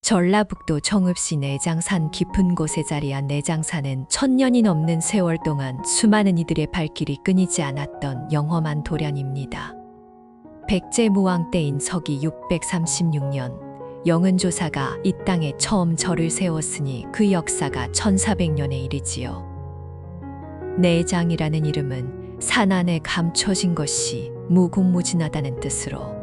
전라북도 정읍시 내장산 깊은 곳에 자리한 내장산은 1000년이 넘는 세월 동안 수많은 이들의 발길이 끊이지 않았던 영험한 도련입니다. 백제무왕 때인 서기 636년 영은조사가 이 땅에 처음 절을 세웠으니 그 역사가 1400년에 이르지요. 내장이라는 이름은 산 안에 감춰진 것이 무궁무진하다는 뜻으로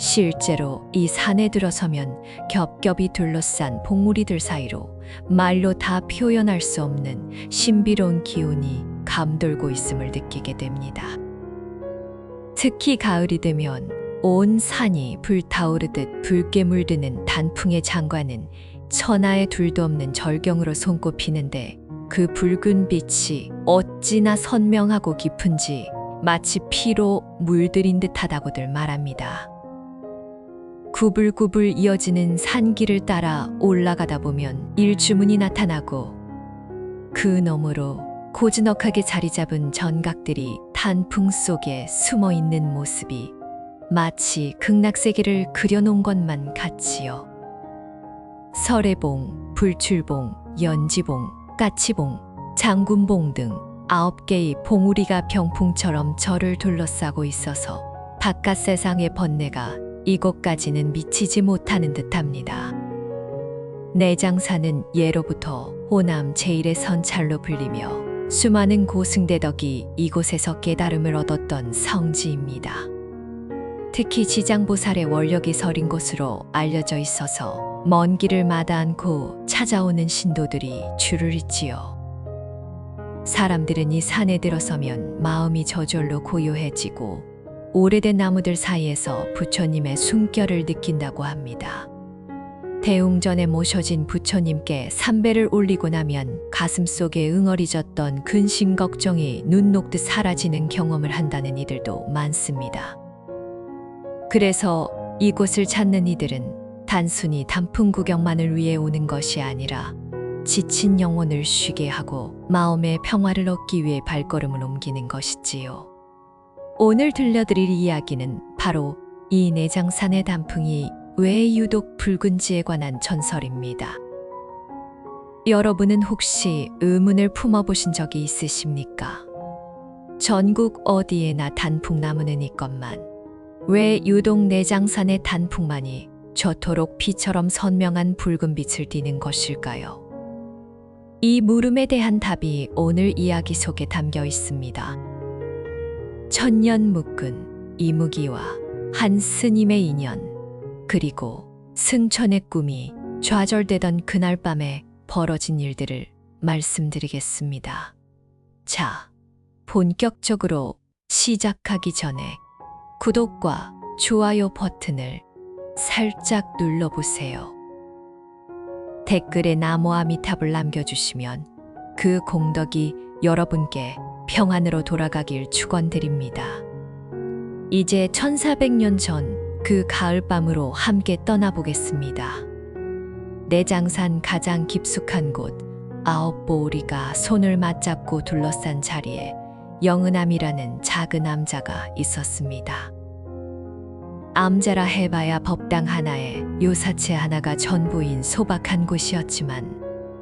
실제로 이 산에 들어서면 겹겹이 둘러싼 봉우리들 사이로 말로 다 표현할 수 없는 신비로운 기운이 감돌고 있음을 느끼게 됩니다. 특히 가을이 되면 온 산이 불타오르듯 붉게 물드는 단풍의 장관은 천하에 둘도 없는 절경으로 손꼽히는데 그 붉은 빛이 어찌나 선명하고 깊은지 마치 피로 물들인 듯하다고들 말합니다. 구불구불 이어지는 산길을 따라 올라가다 보면 일주문이 나타나고 그 너머로 고즈넉하게 자리 잡은 전각들이 단풍 속에 숨어 있는 모습이 마치 극락세계를 그려놓은 것만 같지요. 설해봉, 불출봉, 연지봉, 까치봉, 장군봉 등 9개의 봉우리가 병풍처럼 절을 둘러싸고 있어서 바깥 세상의 번뇌가 이곳까지는 미치지 못하는 듯합니다. 내장산은 예로부터 호남 제1의 선찰로 불리며 수많은 고승대덕이 이곳에서 깨달음을 얻었던 성지입니다. 특히 지장보살의 원력이 서린 곳으로 알려져 있어서 먼 길을 마다 않고 찾아오는 신도들이 줄을 잇지요. 사람들은 이 산에 들어서면 마음이 저절로 고요해지고 오래된 나무들 사이에서 부처님의 숨결을 느낀다고 합니다. 대웅전에 모셔진 부처님께 삼배를 올리고 나면 가슴속에 응어리졌던 근심 걱정이 눈 녹듯 사라지는 경험을 한다는 이들도 많습니다. 그래서 이곳을 찾는 이들은 단순히 단풍 구경만을 위해 오는 것이 아니라 지친 영혼을 쉬게 하고 마음의 평화를 얻기 위해 발걸음을 옮기는 것이지요. 오늘 들려드릴 이야기는 바로 이 내장산의 단풍이 왜 유독 붉은지에 관한 전설입니다. 여러분은 혹시 의문을 품어보신 적이 있으십니까? 전국 어디에나 단풍나무는 있건만 왜 유독 내장산의 단풍만이 저토록 피처럼 선명한 붉은 빛을 띠는 것일까요? 이 물음에 대한 답이 오늘 이야기 속에 담겨 있습니다. 천년 묶은 이무기와 한 스님의 인연, 그리고 승천의 꿈이 좌절되던 그날 밤에 벌어진 일들을 말씀드리겠습니다. 자, 본격적으로 시작하기 전에 구독과 좋아요 버튼을 살짝 눌러보세요. 댓글에 나무 아미탑을 남겨주시면 그 공덕이 여러분께 평안으로 돌아가길 축원드립니다. 이제 1400년 전 그 가을밤으로 함께 떠나보겠습니다. 내장산 가장 깊숙한 곳 9보우리가 손을 맞잡고 둘러싼 자리에 영은암이라는 작은 암자가 있었습니다. 암자라 해봐야 법당 하나에 요사체 하나가 전부인 소박한 곳이었지만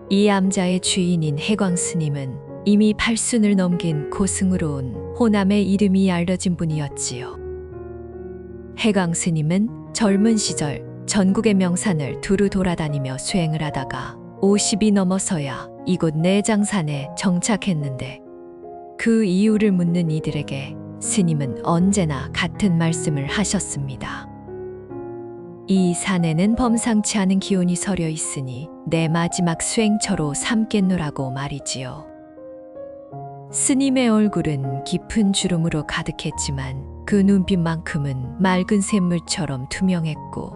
이 암자의 주인인 해광스님은 이미 8순을 넘긴 고승으로 온 호남의 이름이 알려진 분이었지요. 해광스님은 젊은 시절 전국의 명산을 두루 돌아다니며 수행을 하다가 50이 넘어서야 이곳 내장산에 정착했는데 그 이유를 묻는 이들에게 스님은 언제나 같은 말씀을 하셨습니다. 이 산에는 범상치 않은 기운이 서려 있으니 내 마지막 수행처로 삼겠노라고 말이지요. 스님의 얼굴은 깊은 주름으로 가득했지만 그 눈빛만큼은 맑은 샘물처럼 투명했고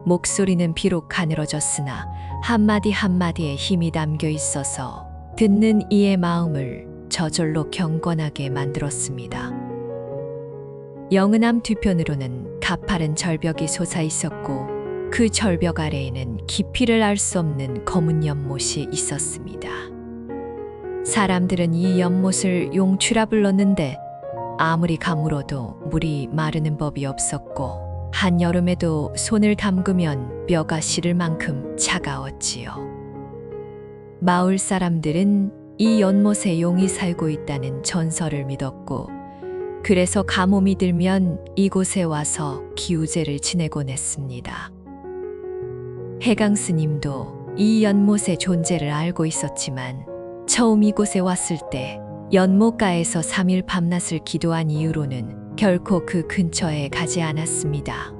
목소리는 비록 가늘어졌으나 한마디 한마디에 힘이 담겨 있어서 듣는 이의 마음을 저절로 경건하게 만들었습니다. 영은암 뒤편으로는 가파른 절벽이 솟아 있었고 그 절벽 아래에는 깊이를 알 수 없는 검은 연못이 있었습니다. 사람들은 이 연못을 용추라 불렀는데 아무리 가물어도 물이 마르는 법이 없었고 한여름에도 손을 담그면 뼈가 시릴 만큼 차가웠지요. 마을 사람들은 이 연못에 용이 살고 있다는 전설을 믿었고, 그래서 가뭄이 들면 이곳에 와서 기우제를 지내곤 했습니다. 해강 스님도 이 연못의 존재를 알고 있었지만 처음 이곳에 왔을 때 연못가에서 3일 밤낮을 기도한 이후로는 결코 그 근처에 가지 않았습니다.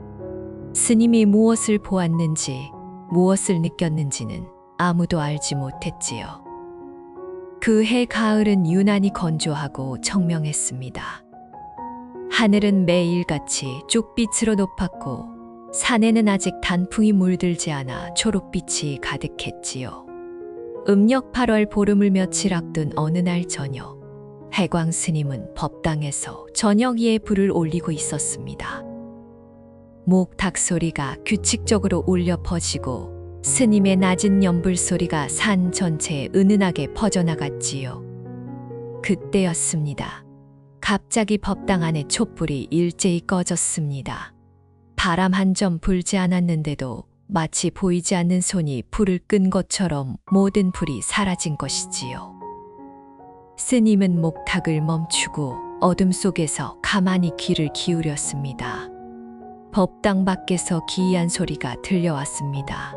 스님이 무엇을 보았는지, 무엇을 느꼈는지는 아무도 알지 못했지요. 그 해 가을은 유난히 건조하고 청명했습니다. 하늘은 매일같이 쪽빛으로 높았고 산에는 아직 단풍이 물들지 않아 초록빛이 가득했지요. 음력 8월 보름을 며칠 앞둔 어느 날 저녁, 해광 스님은 법당에서 저녁이에 불을 올리고 있었습니다. 목탁 소리가 규칙적으로 울려 퍼지고 스님의 낮은 연불 소리가 산 전체에 은은하게 퍼져나갔지요. 그때였습니다. 갑자기 법당 안에 촛불이 일제히 꺼졌습니다. 바람 한 점 불지 않았는데도 마치 보이지 않는 손이 불을 끈 것처럼 모든 불이 사라진 것이지요. 스님은 목탁을 멈추고 어둠 속에서 가만히 귀를 기울였습니다. 법당 밖에서 기이한 소리가 들려왔습니다.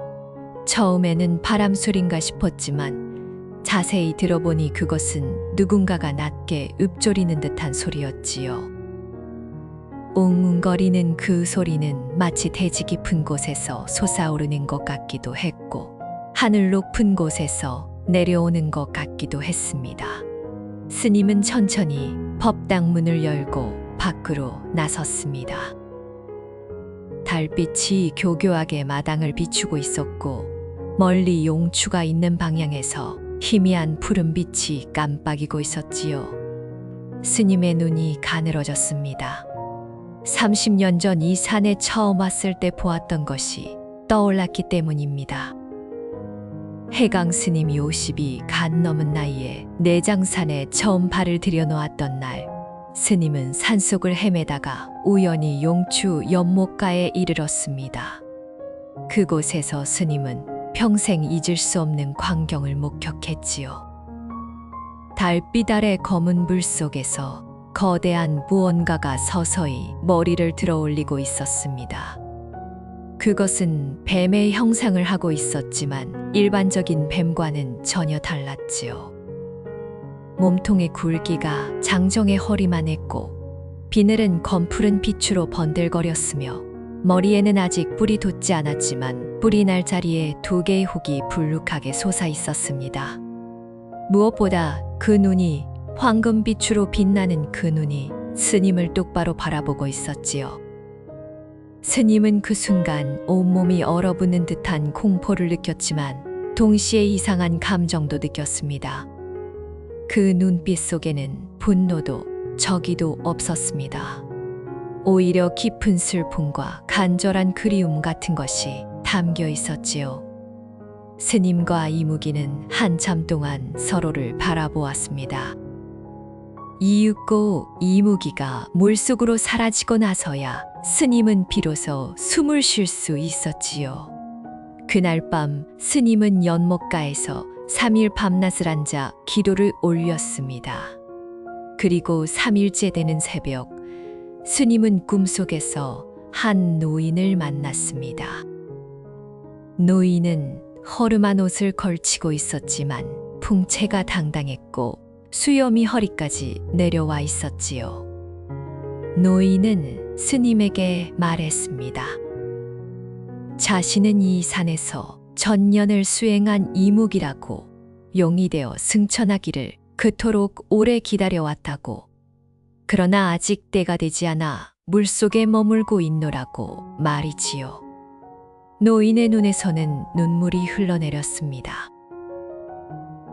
처음에는 바람 소리인가 싶었지만 자세히 들어보니 그것은 누군가가 낮게 읊조리는 듯한 소리였지요. 웅웅거리는 그 소리는 마치 대지 깊은 곳에서 솟아오르는 것 같기도 했고 하늘 높은 곳에서 내려오는 것 같기도 했습니다. 스님은 천천히 법당 문을 열고 밖으로 나섰습니다. 달빛이 교교하게 마당을 비추고 있었고 멀리 용추가 있는 방향에서 희미한 푸른빛이 깜빡이고 있었지요. 스님의 눈이 가늘어졌습니다. 30년 전 이 산에 처음 왔을 때 보았던 것이 떠올랐기 때문입니다. 해강 스님이 50이 간 넘은 나이에 내장산에 처음 발을 들여놓았던 날, 스님은 산속을 헤매다가 우연히 용추 연못가에 이르렀습니다. 그곳에서 스님은 평생 잊을 수 없는 광경을 목격했지요. 달빛 아래 검은 불 속에서 거대한 무언가가 서서히 머리를 들어 올리고 있었습니다. 그것은 뱀의 형상을 하고 있었지만 일반적인 뱀과는 전혀 달랐지요. 몸통의 굵기가 장정의 허리만 했고 비늘은 검푸른 빛으로 번들거렸으며 머리에는 아직 뿔이 돋지 않았지만 뿔이 날 자리에 2개의 혹이 불룩하게 솟아 있었습니다. 무엇보다 그 눈이 황금빛으로 빛나는 그 눈이 스님을 똑바로 바라보고 있었지요. 스님은 그 순간 온몸이 얼어붙는 듯한 공포를 느꼈지만 동시에 이상한 감정도 느꼈습니다. 그 눈빛 속에는 분노도 저기도 없었습니다. 오히려 깊은 슬픔과 간절한 그리움 같은 것이 담겨 있었지요. 스님과 이무기는 한참 동안 서로를 바라보았습니다. 이윽고 이무기가 물속으로 사라지고 나서야 스님은 비로소 숨을 쉴 수 있었지요. 그날 밤 스님은 연못가에서 3일 밤낮을 앉아 기도를 올렸습니다. 그리고 3일째 되는 새벽, 스님은 꿈속에서 한 노인을 만났습니다. 노인은 허름한 옷을 걸치고 있었지만 풍채가 당당했고 수염이 허리까지 내려와 있었지요. 노인은 스님에게 말했습니다. 자신은 이 산에서 전년을 수행한 이묵이라고 용이 되어 승천하기를 그토록 오래 기다려왔다고. 그러나 아직 때가 되지 않아 물속에 머물고 있노라고 말이지요. 노인의 눈에서는 눈물이 흘러내렸습니다.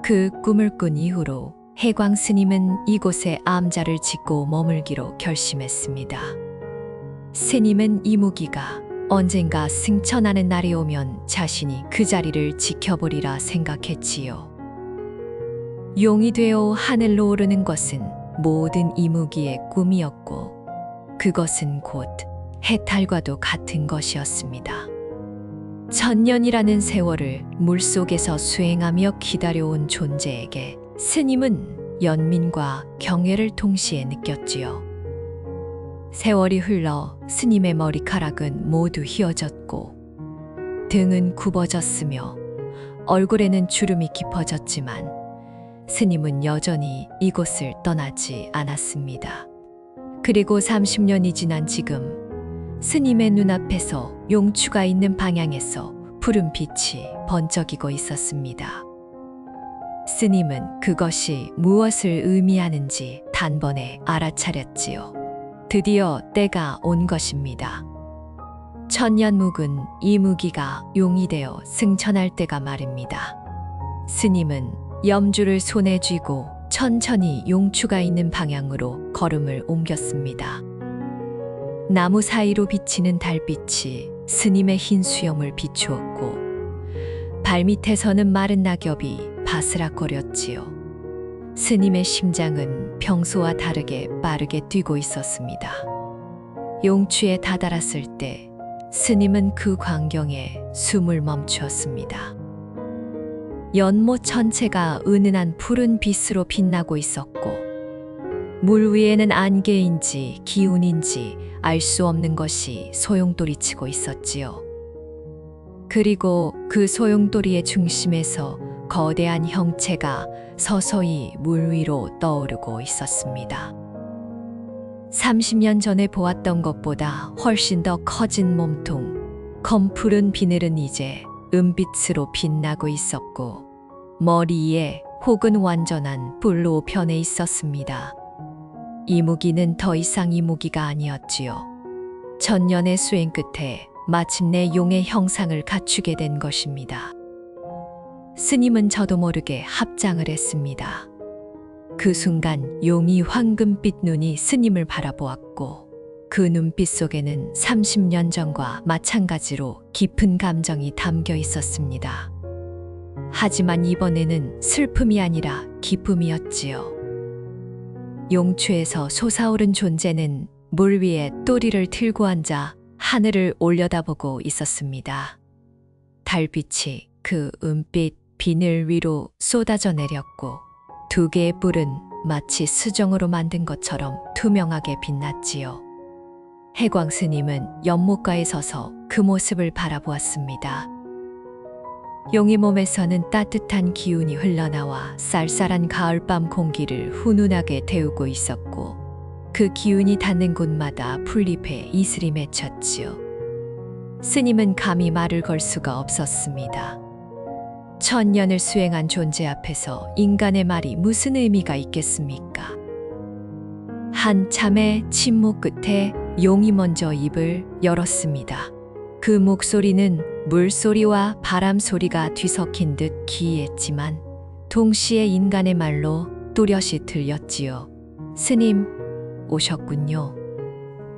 그 꿈을 꾼 이후로 해광 스님은 이곳에 암자를 짓고 머물기로 결심했습니다. 스님은 이무기가 언젠가 승천하는 날이 오면 자신이 그 자리를 지켜보리라 생각했지요. 용이 되어 하늘로 오르는 것은 모든 이무기의 꿈이었고 그것은 곧 해탈과도 같은 것이었습니다. 천년이라는 세월을 물속에서 수행하며 기다려온 존재에게 스님은 연민과 경외를 동시에 느꼈지요. 세월이 흘러 스님의 머리카락은 모두 휘어졌고 등은 굽어졌으며 얼굴에는 주름이 깊어졌지만 스님은 여전히 이곳을 떠나지 않았습니다. 그리고 30년이 지난 지금 스님의 눈앞에서 용추가 있는 방향에서 푸른 빛이 번쩍이고 있었습니다. 스님은 그것이 무엇을 의미하는지 단번에 알아차렸지요. 드디어 때가 온 것입니다. 천년묵은 이 무기가 용이 되어 승천할 때가 말입니다. 스님은 염주를 손에 쥐고 천천히 용추가 있는 방향으로 걸음을 옮겼습니다. 나무 사이로 비치는 달빛이 스님의 흰 수염을 비추었고 발밑에서는 마른 낙엽이 바스락거렸지요. 스님의 심장은 평소와 다르게 빠르게 뛰고 있었습니다. 용추에 다다랐을 때 스님은 그 광경에 숨을 멈추었습니다. 연못 전체가 은은한 푸른 빛으로 빛나고 있었고 물 위에는 안개인지 기운인지 알 수 없는 것이 소용돌이치고 있었지요. 그리고 그 소용돌이의 중심에서 거대한 형체가 서서히 물 위로 떠오르고 있었습니다. 30년 전에 보았던 것보다 훨씬 더 커진 몸통, 검푸른 비늘은 이제 은빛으로 빛나고 있었고 머리에 혹은 완전한 뿔로 변해 있었습니다. 이 무기는 더 이상 이 무기가 아니었지요. 천년의 수행 끝에 마침내 용의 형상을 갖추게 된 것입니다. 스님은 저도 모르게 합장을 했습니다. 그 순간 용이 황금빛 눈이 스님을 바라보았고 그 눈빛 속에는 30년 전과 마찬가지로 깊은 감정이 담겨 있었습니다. 하지만 이번에는 슬픔이 아니라 기쁨이었지요. 용추에서 솟아오른 존재는 물 위에 또리를 들고 앉아 하늘을 올려다보고 있었습니다. 달빛이 그 은빛 비늘 위로 쏟아져 내렸고 두 개의 뿔은 마치 수정으로 만든 것처럼 투명하게 빛났지요. 해광 스님은 연못가에 서서 그 모습을 바라보았습니다. 용의 몸에서는 따뜻한 기운이 흘러나와 쌀쌀한 가을밤 공기를 훈훈하게 데우고 있었고 그 기운이 닿는 곳마다 풀잎에 이슬이 맺혔지요. 스님은 감히 말을 걸 수가 없었습니다. 천년을 수행한 존재 앞에서 인간의 말이 무슨 의미가 있겠습니까? 한참의 침묵 끝에 용이 먼저 입을 열었습니다. 그 목소리는 물소리와 바람소리가 뒤섞인 듯 기이했지만 동시에 인간의 말로 또렷이 들렸지요. 스님, 오셨군요.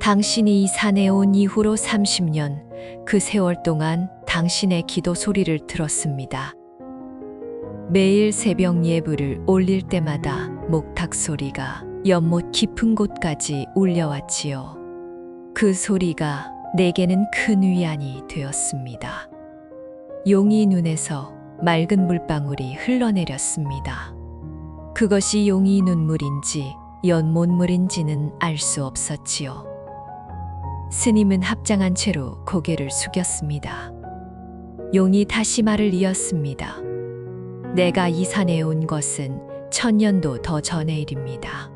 당신이 이 산에 온 이후로 30년, 그 세월 동안 당신의 기도 소리를 들었습니다. 매일 새벽 예불을 올릴 때마다 목탁 소리가 연못 깊은 곳까지 울려왔지요. 그 소리가 내게는 큰 위안이 되었습니다. 용이 눈에서 맑은 물방울이 흘러내렸습니다. 그것이 용이 눈물인지 연못물인지는 알 수 없었지요. 스님은 합장한 채로 고개를 숙였습니다. 용이 다시 말을 이었습니다. 내가 이 산에 온 것은 1000년도 더 전의 일입니다.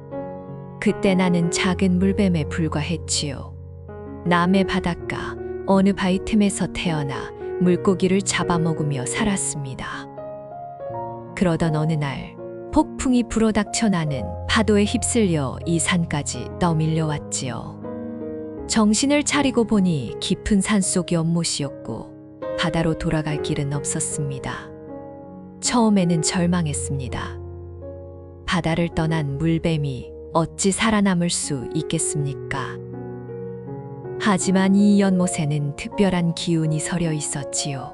그때 나는 작은 물뱀에 불과했지요. 남해 바닷가 어느 바위 틈에서 태어나 물고기를 잡아먹으며 살았습니다. 그러던 어느 날 폭풍이 불어닥쳐 나는 파도에 휩쓸려 이 산까지 떠밀려왔지요. 정신을 차리고 보니 깊은 산속 연못이었고 바다로 돌아갈 길은 없었습니다. 처음에는 절망했습니다. 바다를 떠난 물뱀이 어찌 살아남을 수 있겠습니까? 하지만 이 연못에는 특별한 기운이 서려 있었지요.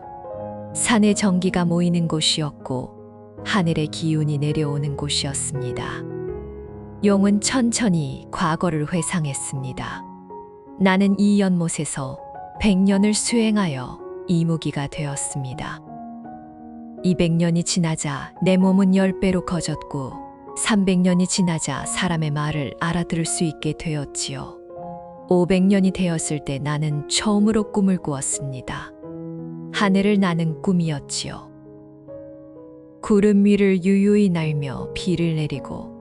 산에 전기가 모이는 곳이었고 하늘의 기운이 내려오는 곳이었습니다. 용은 천천히 과거를 회상했습니다. 나는 이 연못에서 100년을 수행하여 이무기가 되었습니다. 200년이 지나자 내 몸은 10배로 커졌고 300년이 지나자 사람의 말을 알아들을 수 있게 되었지요. 500년이 되었을 때 나는 처음으로 꿈을 꾸었습니다. 하늘을 나는 꿈이었지요. 구름 위를 유유히 날며 비를 내리고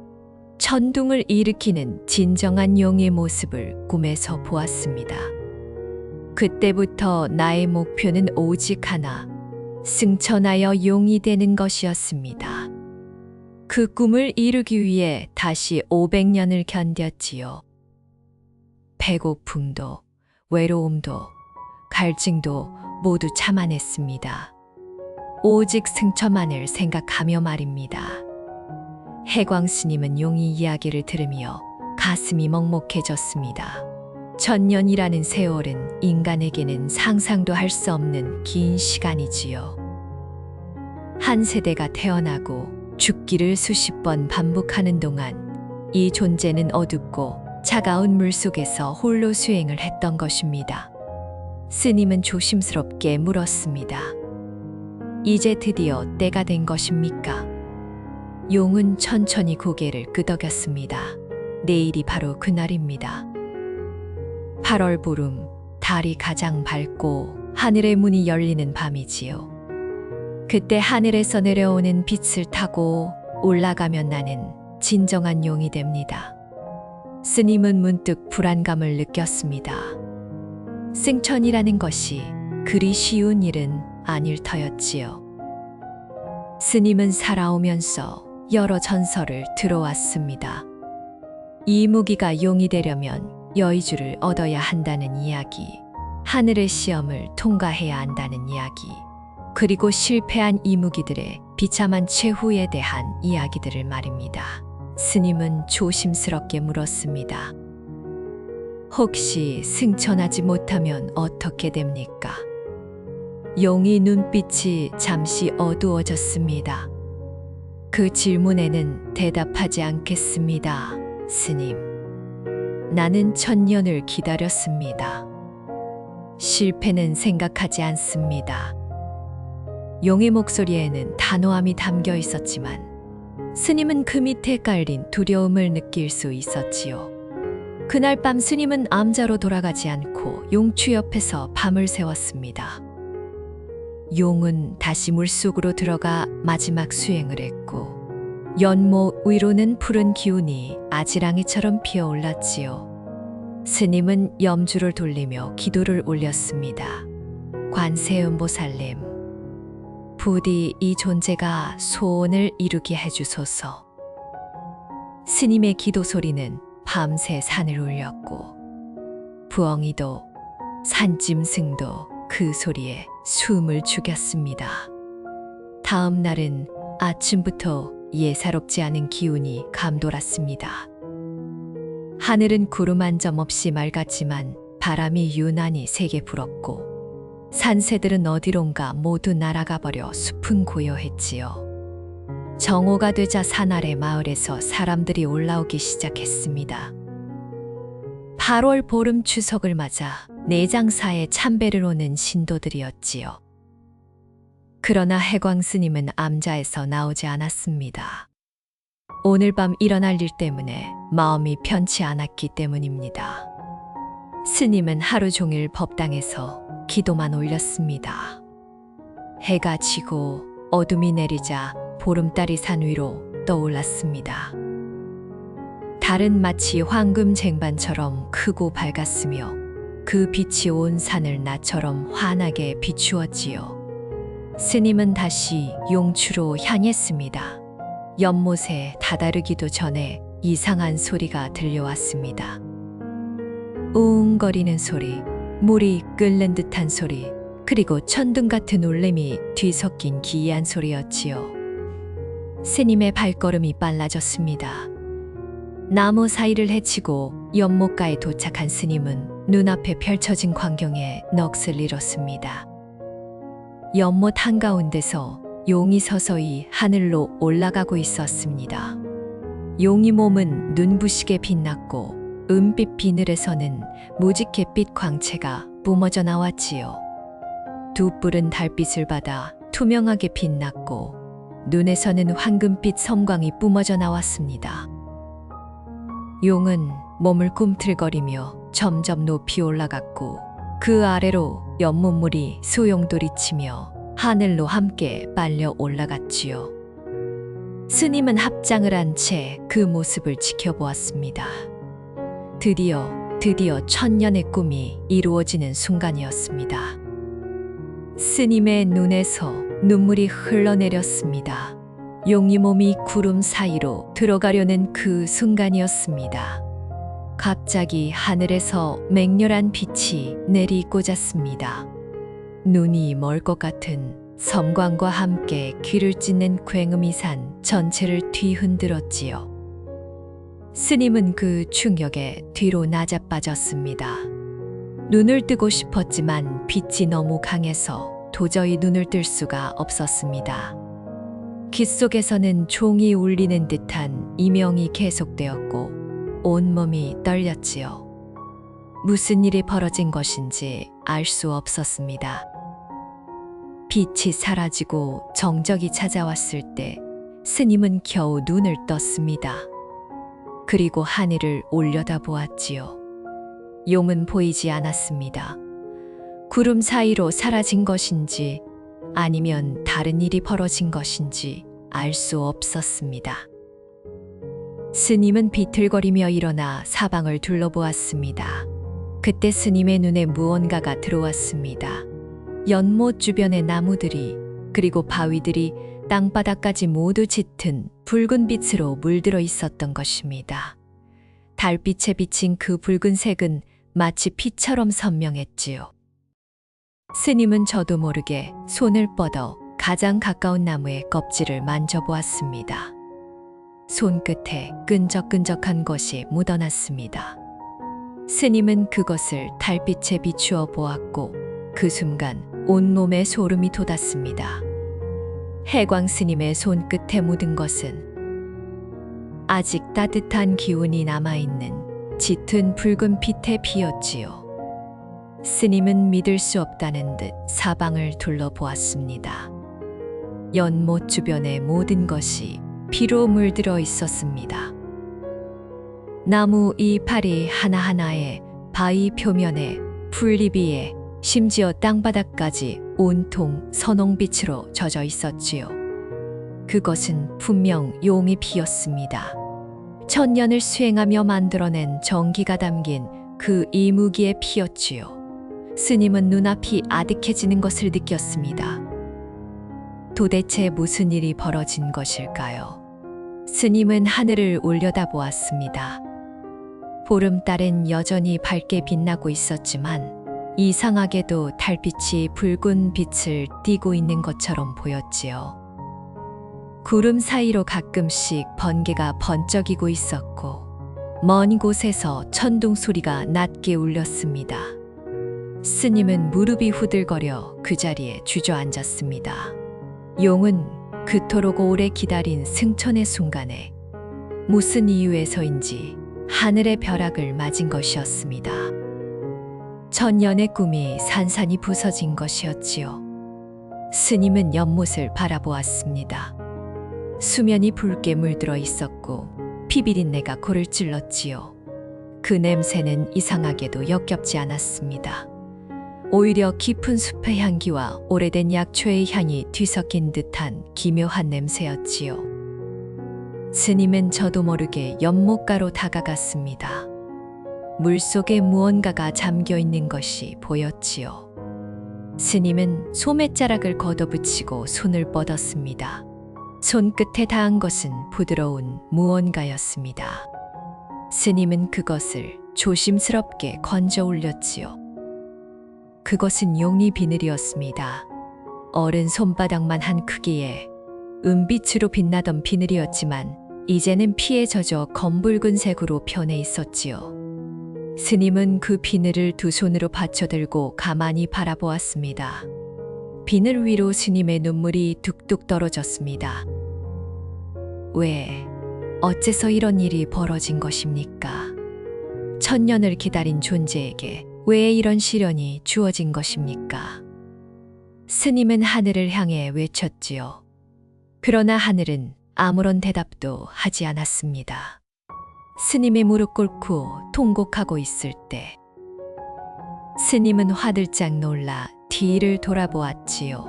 천둥을 일으키는 진정한 용의 모습을 꿈에서 보았습니다. 그때부터 나의 목표는 오직 하나, 승천하여 용이 되는 것이었습니다. 그 꿈을 이루기 위해 다시 500년을 견뎠지요. 배고픔도, 외로움도, 갈증도 모두 참아냈습니다. 오직 승천만을 생각하며 말입니다. 해광 스님은 용의 이야기를 들으며 가슴이 먹먹해졌습니다. 1000년이라는 세월은 인간에게는 상상도 할 수 없는 긴 시간이지요. 한 세대가 태어나고 죽기를 수십 번 반복하는 동안 이 존재는 어둡고 차가운 물 속에서 홀로 수행을 했던 것입니다. 스님은 조심스럽게 물었습니다. 이제 드디어 때가 된 것입니까? 용은 천천히 고개를 끄덕였습니다. 내일이 바로 그날입니다. 8월 보름, 달이 가장 밝고 하늘의 문이 열리는 밤이지요. 그때 하늘에서 내려오는 빛을 타고 올라가면 나는 진정한 용이 됩니다. 스님은 문득 불안감을 느꼈습니다. 승천이라는 것이 그리 쉬운 일은 아닐 터였지요. 스님은 살아오면서 여러 전설을 들어왔습니다. 이무기가 용이 되려면 여의주를 얻어야 한다는 이야기, 하늘의 시험을 통과해야 한다는 이야기, 그리고 실패한 이무기들의 비참한 최후에 대한 이야기들을 말입니다. 스님은 조심스럽게 물었습니다. 혹시 승천하지 못하면 어떻게 됩니까? 용의 눈빛이 잠시 어두워졌습니다. 그 질문에는 대답하지 않겠습니다, 스님. 나는 1000년을 기다렸습니다. 실패는 생각하지 않습니다. 용의 목소리에는 단호함이 담겨 있었지만 스님은 그 밑에 깔린 두려움을 느낄 수 있었지요. 그날 밤 스님은 암자로 돌아가지 않고 용추 옆에서 밤을 새웠습니다. 용은 다시 물속으로 들어가 마지막 수행을 했고 연못 위로는 푸른 기운이 아지랑이처럼 피어올랐지요. 스님은 염주를 돌리며 기도를 올렸습니다. 관세음보살님, 부디 이 존재가 소원을 이루게 해주소서. 스님의 기도 소리는 밤새 산을 울렸고 부엉이도 산짐승도 그 소리에 숨을 죽였습니다. 다음 날은 아침부터 예사롭지 않은 기운이 감돌았습니다. 하늘은 구름 한 점 없이 맑았지만 바람이 유난히 세게 불었고 산새들은 어디론가 모두 날아가 버려 숲은 고요했지요. 정오가 되자 산 아래 마을에서 사람들이 올라오기 시작했습니다. 8월 보름 추석을 맞아 내장사에 참배를 오는 신도들이었지요. 그러나 해광 스님은 암자에서 나오지 않았습니다. 오늘 밤 일어날 일 때문에 마음이 편치 않았기 때문입니다. 스님은 하루 종일 법당에서 기도만 올렸습니다. 해가 지고 어둠이 내리자 보름달이 산 위로 떠올랐습니다. 달은 마치 황금 쟁반처럼 크고 밝았으며 그 빛이 온 산을 나처럼 환하게 비추었지요. 스님은 다시 용추로 향했습니다. 연못에 다다르기도 전에 이상한 소리가 들려왔습니다. 우웅거리는 소리, 물이 끓는 듯한 소리, 그리고 천둥 같은 울림이 뒤섞인 기이한 소리였지요. 스님의 발걸음이 빨라졌습니다. 나무 사이를 헤치고 연못가에 도착한 스님은 눈앞에 펼쳐진 광경에 넋을 잃었습니다. 연못 한가운데서 용이 서서히 하늘로 올라가고 있었습니다. 용의 몸은 눈부시게 빛났고 은빛 비늘에서는 무지갯빛 광채가 뿜어져 나왔지요. 두 뿔은 달빛을 받아 투명하게 빛났고 눈에서는 황금빛 섬광이 뿜어져 나왔습니다. 용은 몸을 꿈틀거리며 점점 높이 올라갔고 그 아래로 연못물이 소용돌이치며 하늘로 함께 빨려 올라갔지요. 스님은 합장을 한 채 그 모습을 지켜보았습니다. 드디어 천년의 꿈이 이루어지는 순간이었습니다. 스님의 눈에서 눈물이 흘러내렸습니다. 용이 몸이 구름 사이로 들어가려는 그 순간이었습니다. 갑자기 하늘에서 맹렬한 빛이 내리꽂았습니다. 눈이 멀 것 같은 섬광과 함께 귀를 찢는 굉음이 산 전체를 뒤흔들었지요. 스님은 그 충격에 뒤로 나자빠졌습니다. 눈을 뜨고 싶었지만 빛이 너무 강해서 도저히 눈을 뜰 수가 없었습니다. 귀 속에서는 종이 울리는 듯한 이명이 계속되었고 온몸이 떨렸지요. 무슨 일이 벌어진 것인지 알 수 없었습니다. 빛이 사라지고 정적이 찾아왔을 때 스님은 겨우 눈을 떴습니다. 그리고 하늘을 올려다보았지요. 용은 보이지 않았습니다. 구름 사이로 사라진 것인지 아니면 다른 일이 벌어진 것인지 알 수 없었습니다. 스님은 비틀거리며 일어나 사방을 둘러보았습니다. 그때 스님의 눈에 무언가가 들어왔습니다. 연못 주변의 나무들이 그리고 바위들이 땅바닥까지 모두 짙은 붉은 빛으로 물들어 있었던 것입니다. 달빛에 비친 그 붉은색은 마치 피처럼 선명했지요. 스님은 저도 모르게 손을 뻗어 가장 가까운 나무의 껍질을 만져보았습니다. 손끝에 끈적끈적한 것이 묻어났습니다. 스님은 그것을 달빛에 비추어 보았고 그 순간 온몸에 소름이 돋았습니다. 해광 스님의 손끝에 묻은 것은 아직 따뜻한 기운이 남아있는 짙은 붉은 빛의 피였지요. 스님은 믿을 수 없다는 듯 사방을 둘러보았습니다. 연못 주변의 모든 것이 피로 물들어 있었습니다. 나무 이파리 하나하나에 바위 표면에 풀잎 위에 심지어 땅바닥까지 온통 선홍빛으로 젖어 있었지요. 그것은 분명 용이 피였습니다. 천년을 수행하며 만들어낸 정기가 담긴 그 이무기의 피였지요. 스님은 눈앞이 아득해지는 것을 느꼈습니다. 도대체 무슨 일이 벌어진 것일까요? 스님은 하늘을 올려다보았습니다. 보름달은 여전히 밝게 빛나고 있었지만 이상하게도 달빛이 붉은 빛을 띠고 있는 것처럼 보였지요. 구름 사이로 가끔씩 번개가 번쩍이고 있었고 먼 곳에서 천둥 소리가 낮게 울렸습니다. 스님은 무릎이 후들거려 그 자리에 주저앉았습니다. 용은 그토록 오래 기다린 승천의 순간에 무슨 이유에서인지 하늘의 벼락을 맞은 것이었습니다. 천년의 꿈이 산산이 부서진 것이었지요. 스님은 연못을 바라보았습니다. 수면이 붉게 물들어 있었고 피비린내가 코를 찔렀지요. 그 냄새는 이상하게도 역겹지 않았습니다. 오히려 깊은 숲의 향기와 오래된 약초의 향이 뒤섞인 듯한 기묘한 냄새였지요. 스님은 저도 모르게 연못가로 다가갔습니다. 물속에 무언가가 잠겨 있는 것이 보였지요. 스님은 소매자락을 걷어붙이고 손을 뻗었습니다. 손끝에 닿은 것은 부드러운 무언가였습니다. 스님은 그것을 조심스럽게 건져 올렸지요. 그것은 용이 비늘이었습니다. 어른 손바닥만 한 크기에 은빛으로 빛나던 비늘이었지만 이제는 피에 젖어 검붉은색으로 변해 있었지요. 스님은 그 비늘을 두 손으로 받쳐들고 가만히 바라보았습니다. 비늘 위로 스님의 눈물이 뚝뚝 떨어졌습니다. 왜, 어째서 이런 일이 벌어진 것입니까? 천년을 기다린 존재에게 왜 이런 시련이 주어진 것입니까? 스님은 하늘을 향해 외쳤지요. 그러나 하늘은 아무런 대답도 하지 않았습니다. 스님이 무릎 꿇고 통곡하고 있을 때 스님은 화들짝 놀라 뒤를 돌아보았지요.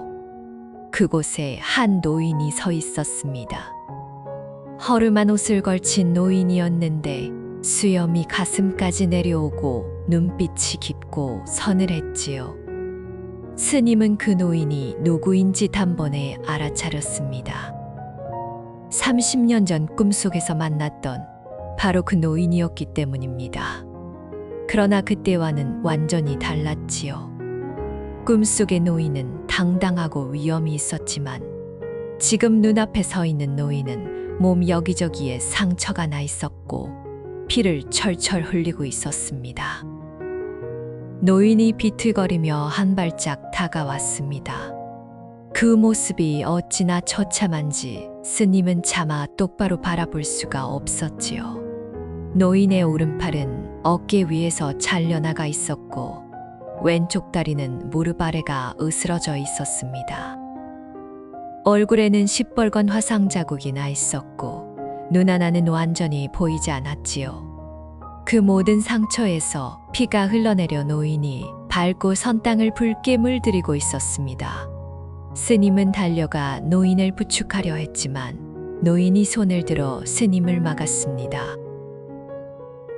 그곳에 한 노인이 서 있었습니다. 허름한 옷을 걸친 노인이었는데 수염이 가슴까지 내려오고 눈빛이 깊고 서늘했지요. 스님은 그 노인이 누구인지 단번에 알아차렸습니다. 30년 전 꿈속에서 만났던 바로 그 노인이었기 때문입니다. 그러나 그때와는 완전히 달랐지요. 꿈속의 노인은 당당하고 위엄이 있었지만 지금 눈앞에 서 있는 노인은 몸 여기저기에 상처가 나 있었고 피를 철철 흘리고 있었습니다. 노인이 비틀거리며 한 발짝 다가왔습니다. 그 모습이 어찌나 처참한지 스님은 차마 똑바로 바라볼 수가 없었지요. 노인의 오른팔은 어깨 위에서 잘려나가 있었고 왼쪽 다리는 무릎 아래가 으스러져 있었습니다. 얼굴에는 시뻘건 화상 자국이 나 있었고 눈 하나는 완전히 보이지 않았지요. 그 모든 상처에서 피가 흘러내려 노인이 밟고 선 땅을 붉게 물들이고 있었습니다. 스님은 달려가 노인을 부축하려 했지만 노인이 손을 들어 스님을 막았습니다.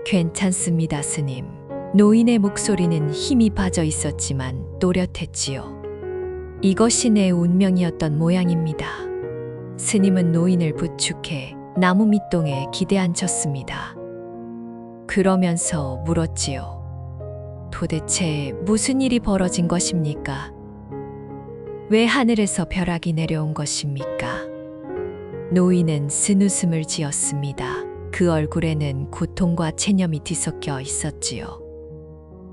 괜찮습니다, 스님. 노인의 목소리는 힘이 빠져 있었지만 또렷했지요. 이것이 내 운명이었던 모양입니다. 스님은 노인을 부축해 나무 밑동에 기대 앉혔습니다. 그러면서 물었지요. 도대체 무슨 일이 벌어진 것입니까? 왜 하늘에서 벼락이 내려온 것입니까? 노인은 쓴웃음을 지었습니다. 그 얼굴에는 고통과 체념이 뒤섞여 있었지요.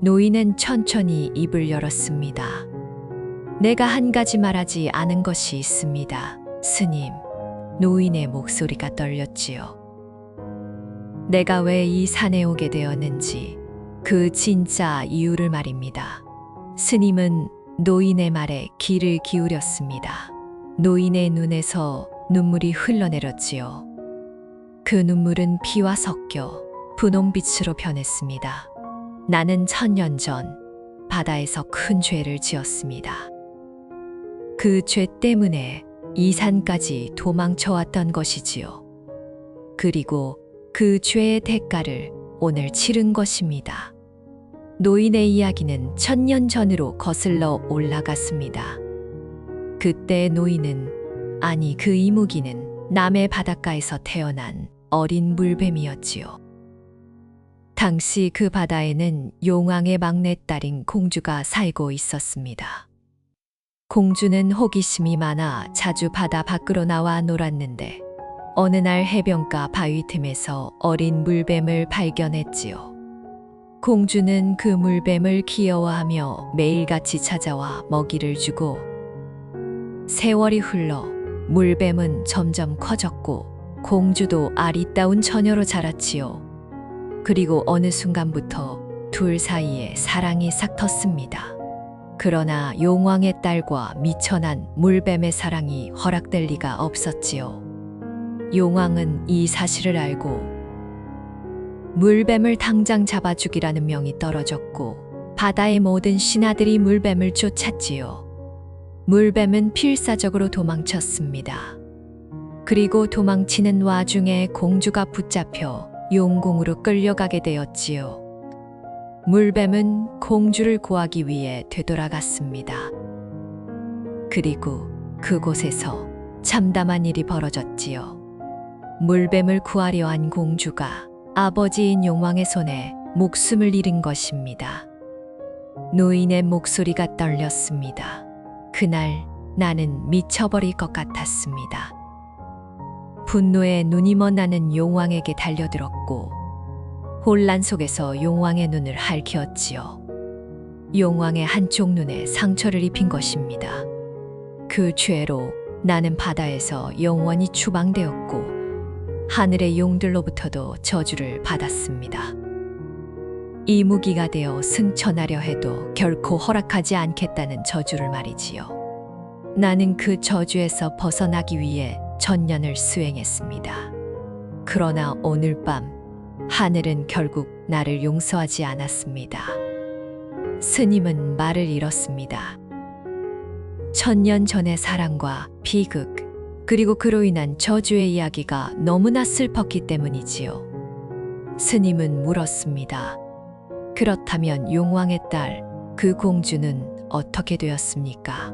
노인은 천천히 입을 열었습니다. 내가 한 가지 말하지 않은 것이 있습니다. 스님, 노인의 목소리가 떨렸지요. 내가 왜 이 산에 오게 되었는지 그 진짜 이유를 말입니다. 스님은 노인의 말에 귀를 기울였습니다. 노인의 눈에서 눈물이 흘러내렸지요. 그 눈물은 피와 섞여 분홍빛으로 변했습니다. 나는 1000년 전 바다에서 큰 죄를 지었습니다. 그 죄 때문에 이 산까지 도망쳐왔던 것이지요. 그리고 그 죄의 대가를 오늘 치른 것입니다. 노인의 이야기는 1000년 전으로 거슬러 올라갔습니다. 그때 노인은, 아니 그 이무기는 남해 바닷가에서 태어난 어린 물뱀이었지요. 당시 그 바다에는 용왕의 막내딸인 공주가 살고 있었습니다. 공주는 호기심이 많아 자주 바다 밖으로 나와 놀았는데 어느 날 해변가 바위 틈에서 어린 물뱀을 발견했지요. 공주는 그 물뱀을 귀여워하며 매일같이 찾아와 먹이를 주고 세월이 흘러 물뱀은 점점 커졌고 공주도 아리따운 처녀로 자랐지요. 그리고 어느 순간부터 둘 사이에 사랑이 싹 텄습니다. 그러나 용왕의 딸과 미천한 물뱀의 사랑이 허락될 리가 없었지요. 용왕은 이 사실을 알고 물뱀을 당장 잡아주기라는 명이 떨어졌고 바다의 모든 신하들이 물뱀을 쫓았지요. 물뱀은 필사적으로 도망쳤습니다. 그리고 도망치는 와중에 공주가 붙잡혀 용궁으로 끌려가게 되었지요. 물뱀은 공주를 구하기 위해 되돌아갔습니다. 그리고 그곳에서 참담한 일이 벌어졌지요. 물뱀을 구하려 한 공주가 아버지인 용왕의 손에 목숨을 잃은 것입니다. 노인의 목소리가 떨렸습니다. 그날 나는 미쳐버릴 것 같았습니다. 분노에 눈이 먼 나는 용왕에게 달려들었고 혼란 속에서 용왕의 눈을 핥히었지요. 용왕의 한쪽 눈에 상처를 입힌 것입니다. 그 죄로 나는 바다에서 영원히 추방되었고 하늘의 용들로부터도 저주를 받았습니다. 이무기가 되어 승천하려 해도 결코 허락하지 않겠다는 저주를 말이지요. 나는 그 저주에서 벗어나기 위해 천년을 수행했습니다. 그러나 오늘 밤 하늘은 결국 나를 용서하지 않았습니다. 스님은 말을 잃었습니다. 천년 전의 사랑과 비극, 그리고 그로 인한 저주의 이야기가 너무나 슬펐기 때문이지요. 스님은 물었습니다. 그렇다면 용왕의 딸, 그 공주는 어떻게 되었습니까?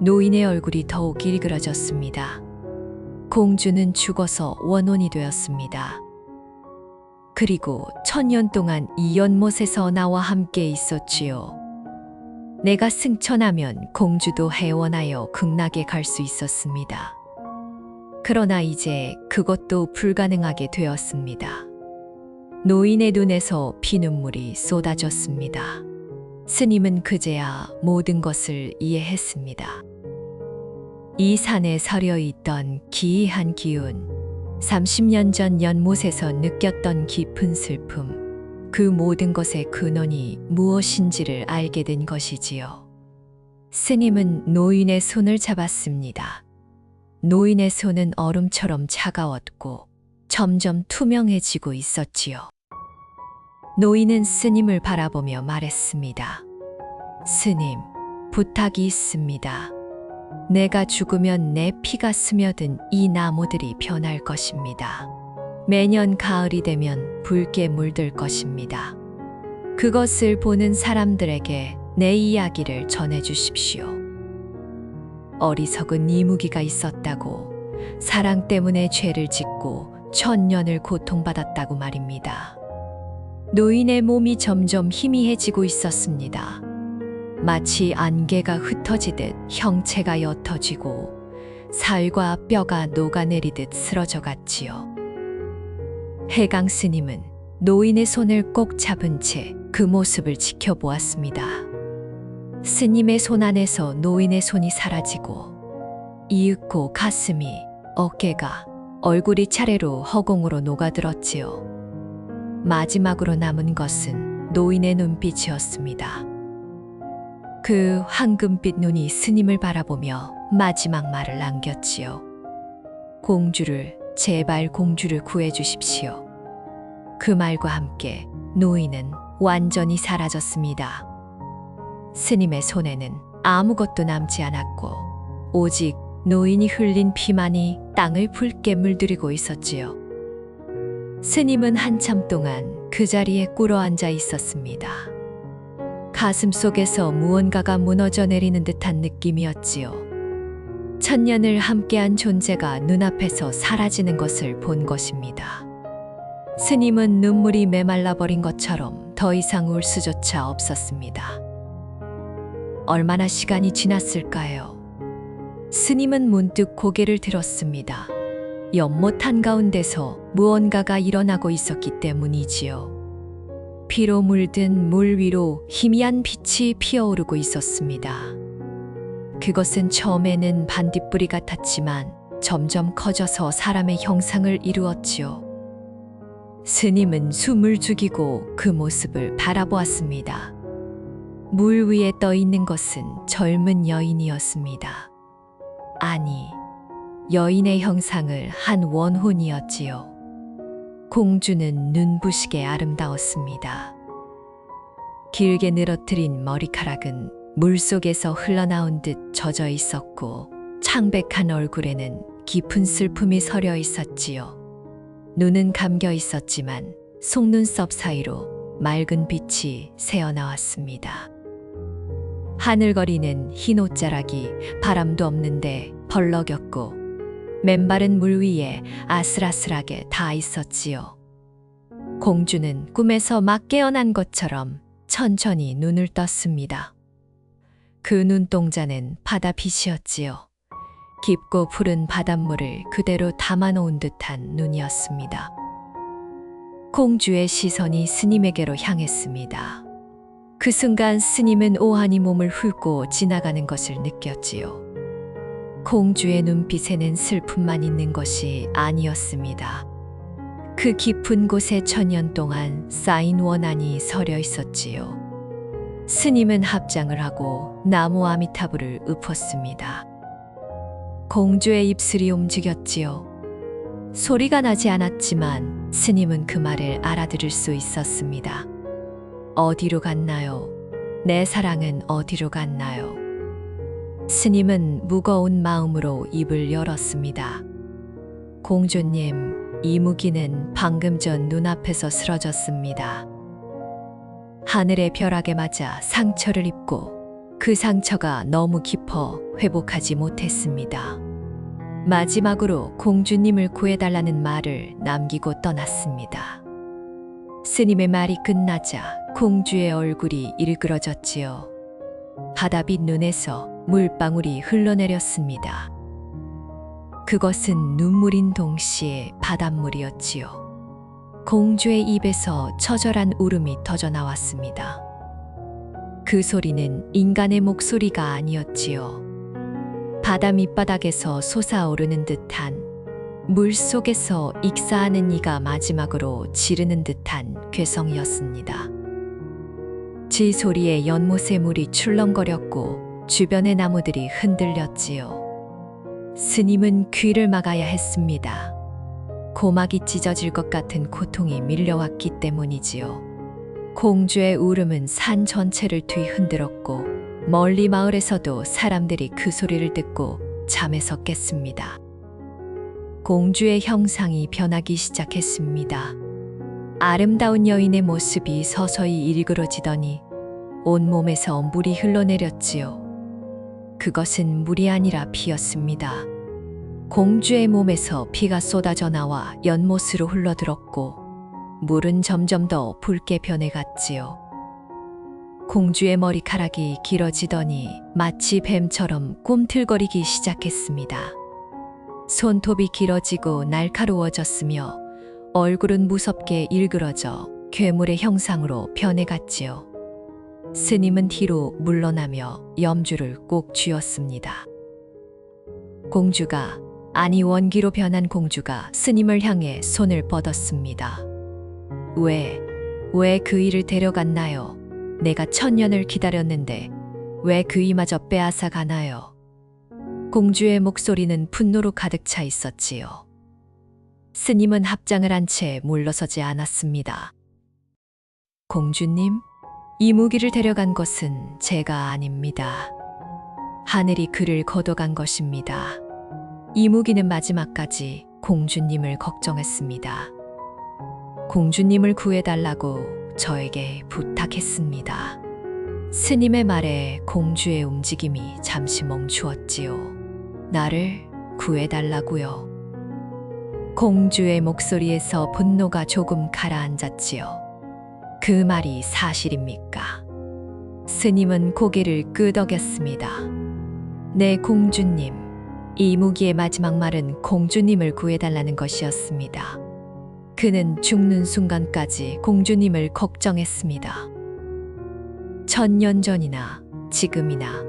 노인의 얼굴이 더욱 일그러졌습니다. 공주는 죽어서 원혼이 되었습니다. 그리고 천년 동안 이 연못에서 나와 함께 있었지요. 내가 승천하면 공주도 해원하여 극락에 갈 수 있었습니다. 그러나 이제 그것도 불가능하게 되었습니다. 노인의 눈에서 피눈물이 쏟아졌습니다. 스님은 그제야 모든 것을 이해했습니다. 이 산에 서려 있던 기이한 기운, 30년 전 연못에서 느꼈던 깊은 슬픔, 그 모든 것의 근원이 무엇인지를 알게 된 것이지요. 스님은 노인의 손을 잡았습니다. 노인의 손은 얼음처럼 차가웠고 점점 투명해지고 있었지요. 노인은 스님을 바라보며 말했습니다. 스님, 부탁이 있습니다. 내가 죽으면 내 피가 스며든 이 나무들이 변할 것입니다. 매년 가을이 되면 붉게 물들 것입니다. 그것을 보는 사람들에게 내 이야기를 전해주십시오. 어리석은 이무기가 있었다고, 사랑 때문에 죄를 짓고 천년을 고통받았다고 말입니다. 노인의 몸이 점점 희미해지고 있었습니다. 마치 안개가 흩어지듯 형체가 옅어지고 살과 뼈가 녹아내리듯 쓰러져 갔지요. 해강 스님은 노인의 손을 꼭 잡은 채 그 모습을 지켜보았습니다. 스님의 손 안에서 노인의 손이 사라지고 이윽고 가슴이, 어깨가, 얼굴이 차례로 허공으로 녹아들었지요. 마지막으로 남은 것은 노인의 눈빛이었습니다. 그 황금빛 눈이 스님을 바라보며 마지막 말을 남겼지요. 공주를, 제발 공주를 구해주십시오. 그 말과 함께 노인은 완전히 사라졌습니다. 스님의 손에는 아무것도 남지 않았고 오직 노인이 흘린 피만이 땅을 붉게 물들이고 있었지요. 스님은 한참 동안 그 자리에 꿇어앉아 있었습니다. 가슴 속에서 무언가가 무너져 내리는 듯한 느낌이었지요. 천년을 함께한 존재가 눈앞에서 사라지는 것을 본 것입니다. 스님은 눈물이 메말라 버린 것처럼 더 이상 울 수조차 없었습니다. 얼마나 시간이 지났을까요? 스님은 문득 고개를 들었습니다. 연못 한가운데서 무언가가 일어나고 있었기 때문이지요. 피로 물든 물 위로 희미한 빛이 피어오르고 있었습니다. 그것은 처음에는 반딧불이 같았지만 점점 커져서 사람의 형상을 이루었지요. 스님은 숨을 죽이고 그 모습을 바라보았습니다. 물 위에 떠 있는 것은 젊은 여인이었습니다. 아니, 여인의 형상을 한 원혼이었지요. 공주는 눈부시게 아름다웠습니다. 길게 늘어뜨린 머리카락은 물속에서 흘러나온 듯 젖어 있었고 창백한 얼굴에는 깊은 슬픔이 서려 있었지요. 눈은 감겨 있었지만 속눈썹 사이로 맑은 빛이 새어나왔습니다. 하늘거리는 흰 옷자락이 바람도 없는데 벌럭였고 맨바른 물 위에 아슬아슬하게 닿아 있었지요. 공주는 꿈에서 막 깨어난 것처럼 천천히 눈을 떴습니다. 그 눈동자는 바다빛이었지요. 깊고 푸른 바닷물을 그대로 담아놓은 듯한 눈이었습니다. 공주의 시선이 스님에게로 향했습니다. 그 순간 스님은 오한이 몸을 훑고 지나가는 것을 느꼈지요. 공주의 눈빛에는 슬픔만 있는 것이 아니었습니다. 그 깊은 곳에 천년 동안 쌓인 원한이 서려 있었지요. 스님은 합장을 하고 나무 아미타불을 읊었습니다. 공주의 입술이 움직였지요. 소리가 나지 않았지만 스님은 그 말을 알아들을 수 있었습니다. 어디로 갔나요? 내 사랑은 어디로 갔나요? 스님은 무거운 마음으로 입을 열었습니다. 공주님, 이무기는 방금 전 눈앞에서 쓰러졌습니다. 하늘의 벼락에 맞아 상처를 입고 그 상처가 너무 깊어 회복하지 못했습니다. 마지막으로 공주님을 구해달라는 말을 남기고 떠났습니다. 스님의 말이 끝나자 공주의 얼굴이 일그러졌지요. 바다빛 눈에서 물방울이 흘러내렸습니다. 그것은 눈물인 동시에 바닷물이었지요. 공주의 입에서 처절한 울음이 터져나왔습니다. 그 소리는 인간의 목소리가 아니었지요. 바다 밑바닥에서 솟아오르는 듯한, 물속에서 익사하는 이가 마지막으로 지르는 듯한 괴성이었습니다. 지 소리에 연못의 물이 출렁거렸고 주변의 나무들이 흔들렸지요. 스님은 귀를 막아야 했습니다. 고막이 찢어질 것 같은 고통이 밀려왔기 때문이지요. 공주의 울음은 산 전체를 뒤흔들었고 멀리 마을에서도 사람들이 그 소리를 듣고 잠에서 깼습니다. 공주의 형상이 변하기 시작했습니다. 아름다운 여인의 모습이 서서히 일그러지더니 온몸에서 물이 흘러내렸지요. 그것은 물이 아니라 피였습니다. 공주의 몸에서 피가 쏟아져 나와 연못으로 흘러들었고 물은 점점 더 붉게 변해갔지요. 공주의 머리카락이 길어지더니 마치 뱀처럼 꿈틀거리기 시작했습니다. 손톱이 길어지고 날카로워졌으며 얼굴은 무섭게 일그러져 괴물의 형상으로 변해갔지요. 스님은 뒤로 물러나며 염주를 꼭 쥐었습니다. 공주가, 아니 원기로 변한 공주가 스님을 향해 손을 뻗었습니다. 왜 그 이를 데려갔나요? 내가 천년을 기다렸는데 왜 그 이마저 빼앗아 가나요? 공주의 목소리는 분노로 가득 차 있었지요. 스님은 합장을 한 채 물러서지 않았습니다. 공주님, 이무기를 데려간 것은 제가 아닙니다. 하늘이 그를 거둬간 것입니다. 이무기는 마지막까지 공주님을 걱정했습니다. 공주님을 구해달라고 저에게 부탁했습니다. 스님의 말에 공주의 움직임이 잠시 멈추었지요. 나를 구해달라고요. 공주의 목소리에서 분노가 조금 가라앉았지요. 그 말이 사실입니까? 스님은 고개를 끄덕였습니다. 네, 공주님. 이무기의 마지막 말은 공주님을 구해달라는 것이었습니다. 그는 죽는 순간까지 공주님을 걱정했습니다. 천년 전이나 지금이나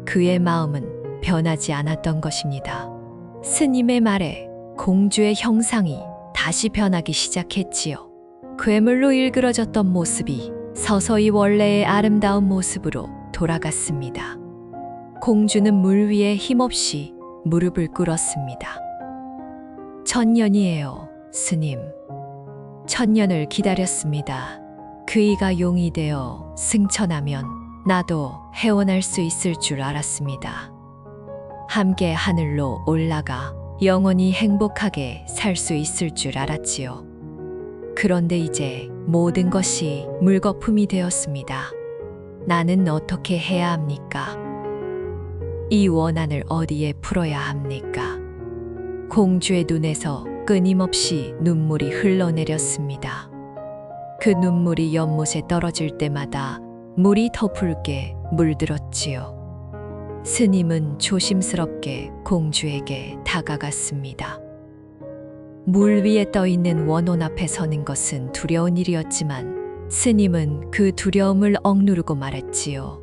그의 마음은 변하지 않았던 것입니다. 스님의 말에 공주의 형상이 다시 변하기 시작했지요. 괴물로 일그러졌던 모습이 서서히 원래의 아름다운 모습으로 돌아갔습니다. 공주는 물 위에 힘없이 무릎을 꿇었습니다. 천년이에요, 스님. 천년을 기다렸습니다. 그이가 용이 되어 승천하면 나도 해원할 수 있을 줄 알았습니다. 함께 하늘로 올라가 영원히 행복하게 살 수 있을 줄 알았지요. 그런데 이제 모든 것이 물거품이 되었습니다. 나는 어떻게 해야 합니까? 이 원한을 어디에 풀어야 합니까? 공주의 눈에서 끊임없이 눈물이 흘러내렸습니다. 그 눈물이 연못에 떨어질 때마다 물이 더 붉게 물들었지요. 스님은 조심스럽게 공주에게 다가갔습니다. 물 위에 떠 있는 원혼 앞에 서는 것은 두려운 일이었지만 스님은 그 두려움을 억누르고 말했지요.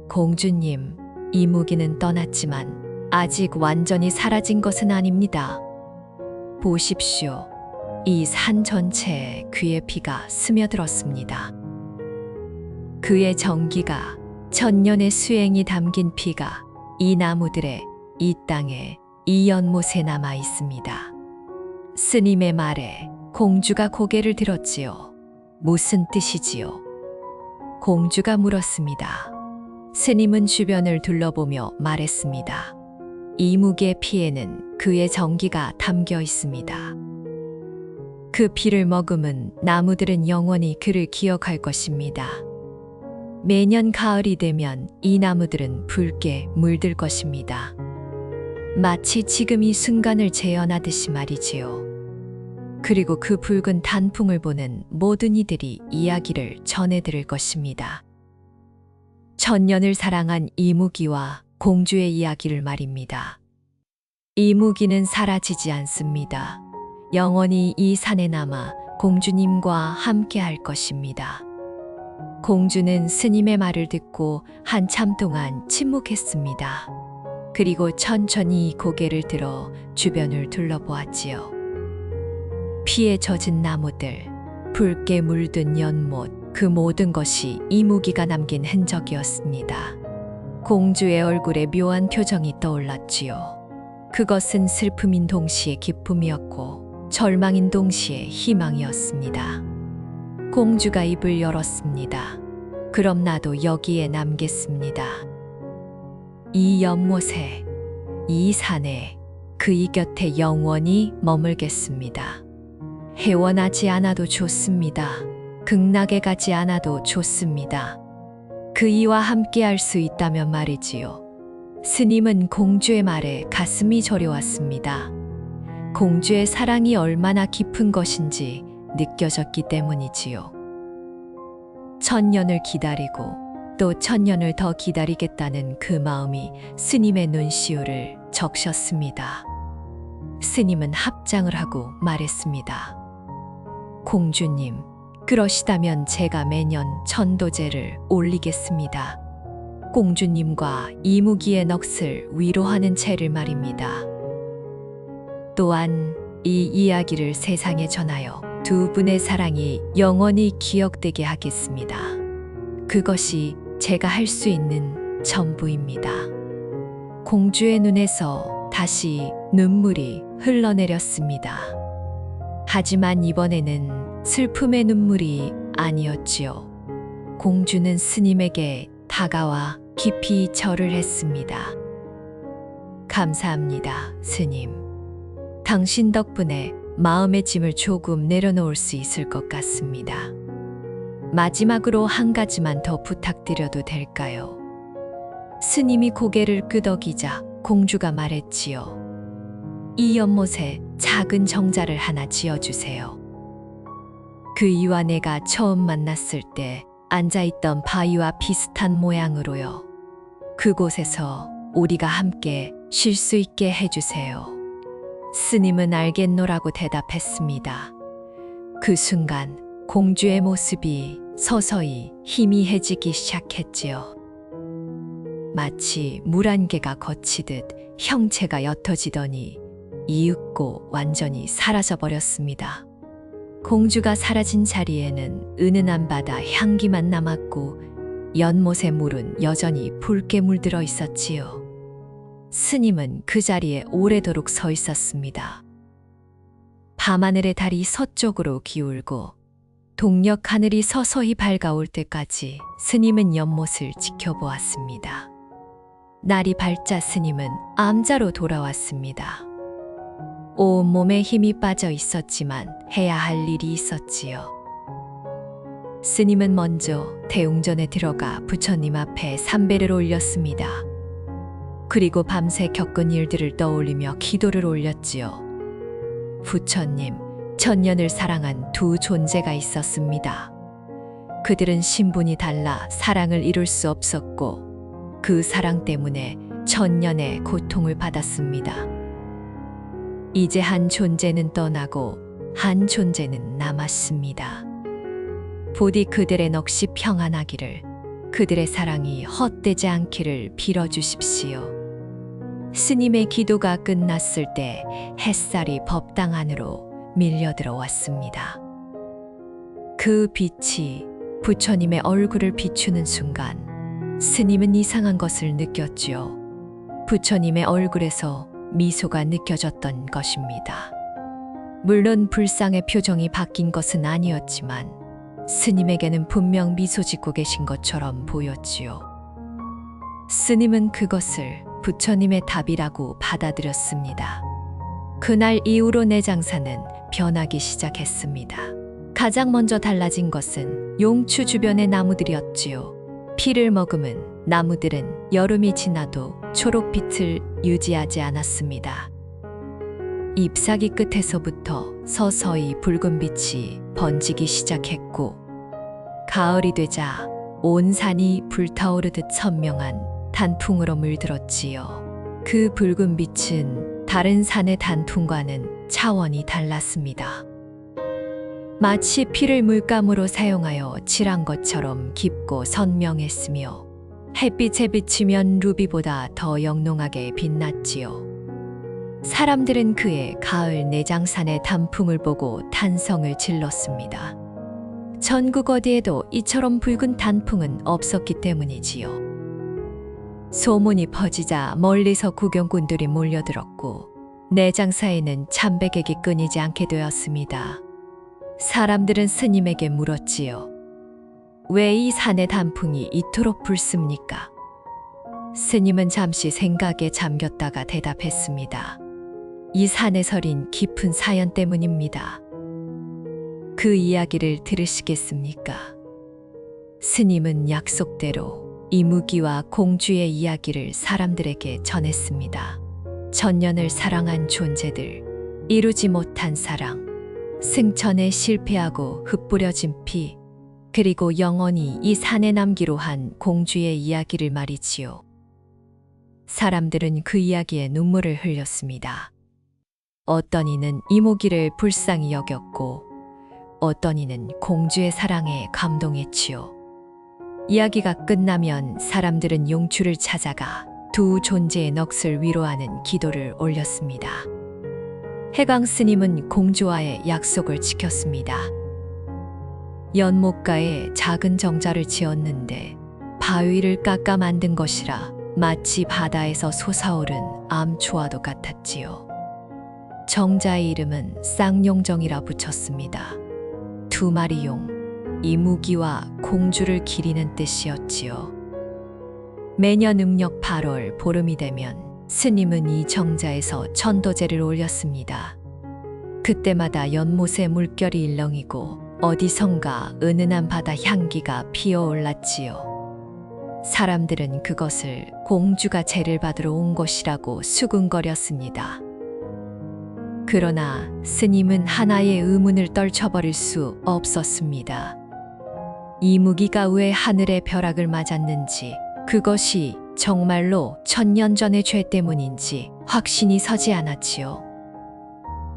공주님, 이무기는 떠났지만 아직 완전히 사라진 것은 아닙니다. 보십시오. 이 산 전체에 그의 피가 스며들었습니다. 그의 정기가, 천년의 수행이 담긴 피가 이 나무들의, 이 땅에, 이 연못에 남아 있습니다. 스님의 말에 공주가 고개를 들었지요. 무슨 뜻이지요? 공주가 물었습니다. 스님은 주변을 둘러보며 말했습니다. 이 무기의 피에는 그의 정기가 담겨 있습니다. 그 피를 머금은 나무들은 영원히 그를 기억할 것입니다. 매년 가을이 되면 이 나무들은 붉게 물들 것입니다. 마치 지금 이 순간을 재현하듯이 말이지요. 그리고 그 붉은 단풍을 보는 모든 이들이 이야기를 전해들을 것입니다. 천년을 사랑한 이무기와 공주의 이야기를 말입니다. 이무기는 사라지지 않습니다. 영원히 이 산에 남아 공주님과 함께 할 것입니다. 공주는 스님의 말을 듣고 한참 동안 침묵했습니다. 그리고 천천히 고개를 들어 주변을 둘러보았지요. 피에 젖은 나무들, 붉게 물든 연못, 그 모든 것이 이무기가 남긴 흔적이었습니다. 공주의 얼굴에 묘한 표정이 떠올랐지요. 그것은 슬픔인 동시에 기쁨이었고 절망인 동시에 희망이었습니다. 공주가 입을 열었습니다. 그럼 나도 여기에 남겠습니다. 이 연못에, 이 산에, 그이 곁에 영원히 머물겠습니다. 헤어나지 않아도 좋습니다. 극락에 가지 않아도 좋습니다. 그이와 함께 할 수 있다면 말이지요. 스님은 공주의 말에 가슴이 저려왔습니다. 공주의 사랑이 얼마나 깊은 것인지 느껴졌기 때문이지요. 천년을 기다리고 또 천년을 더 기다리겠다는 그 마음이 스님의 눈시울을 적셨습니다. 스님은 합장을 하고 말했습니다. 공주님, 그러시다면 제가 매년 천도제를 올리겠습니다. 공주님과 이무기의 넋을 위로하는 채를 말입니다. 또한 이 이야기를 세상에 전하여 두 분의 사랑이 영원히 기억되게 하겠습니다. 그것이 제가 할 수 있는 전부입니다. 공주의 눈에서 다시 눈물이 흘러내렸습니다. 하지만 이번에는 슬픔의 눈물이 아니었지요. 공주는 스님에게 다가와 깊이 절을 했습니다. 감사합니다, 스님. 당신 덕분에 마음의 짐을 조금 내려놓을 수 있을 것 같습니다. 마지막으로 한 가지만 더 부탁드려도 될까요? 스님이 고개를 끄덕이자 공주가 말했지요. 이 연못에 작은 정자를 하나 지어주세요. 그이와 내가 처음 만났을 때 앉아있던 바위와 비슷한 모양으로요. 그곳에서 우리가 함께 쉴 수 있게 해주세요. 스님은 알겠노라고 대답했습니다. 그 순간 공주의 모습이 서서히 희미해지기 시작했지요. 마치 물 한 개가 거치듯 형체가 옅어지더니 이윽고 완전히 사라져버렸습니다. 공주가 사라진 자리에는 은은한 바다 향기만 남았고 연못의 물은 여전히 붉게 물들어 있었지요. 스님은 그 자리에 오래도록 서 있었습니다. 밤하늘의 달이 서쪽으로 기울고 동력 하늘이 서서히 밝아올 때까지 스님은 연못을 지켜보았습니다. 날이 밝자 스님은 암자로 돌아왔습니다. 온몸에 힘이 빠져 있었지만 해야 할 일이 있었지요. 스님은 먼저 대웅전에 들어가 부처님 앞에 삼배를 올렸습니다. 그리고 밤새 겪은 일들을 떠올리며 기도를 올렸지요. 부처님, 천년을 사랑한 두 존재가 있었습니다. 그들은 신분이 달라 사랑을 이룰 수 없었고 그 사랑 때문에 천년의 고통을 받았습니다. 이제 한 존재는 떠나고 한 존재는 남았습니다. 부디 그들의 넋이 평안하기를, 그들의 사랑이 헛되지 않기를 빌어주십시오. 스님의 기도가 끝났을 때 햇살이 법당 안으로 밀려들어 왔습니다. 그 빛이 부처님의 얼굴을 비추는 순간 스님은 이상한 것을 느꼈지요. 부처님의 얼굴에서 미소가 느껴졌던 것입니다. 물론 불상의 표정이 바뀐 것은 아니었지만 스님에게는 분명 미소 짓고 계신 것처럼 보였지요. 스님은 그것을 부처님의 답이라고 받아들였습니다. 그날 이후로 내장사는 변하기 시작했습니다. 가장 먼저 달라진 것은 용추 주변의 나무들이었지요. 피를 머금은 나무들은 여름이 지나도 초록빛을 유지하지 않았습니다. 잎사귀 끝에서부터 서서히 붉은 빛이 번지기 시작했고, 가을이 되자 온 산이 불타오르듯 선명한 단풍으로 물들었지요. 그 붉은 빛은 다른 산의 단풍과는 차원이 달랐습니다. 마치 피를 물감으로 사용하여 칠한 것처럼 깊고 선명했으며 햇빛에 비치면 루비보다 더 영롱하게 빛났지요. 사람들은 그의 가을 내장산의 단풍을 보고 탄성을 질렀습니다. 전국 어디에도 이처럼 붉은 단풍은 없었기 때문이지요. 소문이 퍼지자 멀리서 구경꾼들이 몰려들었고 내장사에는 참배객이 끊이지 않게 되었습니다. 사람들은 스님에게 물었지요. 왜 이 산의 단풍이 이토록 붉습니까? 스님은 잠시 생각에 잠겼다가 대답했습니다. 이 산에 서린 깊은 사연 때문입니다. 그 이야기를 들으시겠습니까? 스님은 약속대로 이무기와 공주의 이야기를 사람들에게 전했습니다. 천년을 사랑한 존재들, 이루지 못한 사랑, 승천에 실패하고 흩뿌려진 피, 그리고 영원히 이 산에 남기로 한 공주의 이야기를 말이지요. 사람들은 그 이야기에 눈물을 흘렸습니다. 어떤 이는 이모기를 불쌍히 여겼고 어떤 이는 공주의 사랑에 감동했지요. 이야기가 끝나면 사람들은 용추를 찾아가 두 존재의 넋을 위로하는 기도를 올렸습니다. 해강 스님은 공주와의 약속을 지켰습니다. 연못가에 작은 정자를 지었는데 바위를 깎아 만든 것이라 마치 바다에서 솟아오른 암초와도 같았지요. 정자의 이름은 쌍용정이라 붙였습니다. 두 마리 용, 이무기와 공주를 기리는 뜻이었지요. 매년 음력 8월 보름이 되면 스님은 이 정자에서 천도제를 올렸습니다. 그때마다 연못의 물결이 일렁이고 어디선가 은은한 바다 향기가 피어올랐지요. 사람들은 그것을 공주가 제를 받으러 온 것이라고 수군거렸습니다. 그러나 스님은 하나의 의문을 떨쳐버릴 수 없었습니다. 이무기가 왜 하늘의 벼락을 맞았는지, 그것이 정말로 천년 전의 죄 때문인지 확신이 서지 않았지요.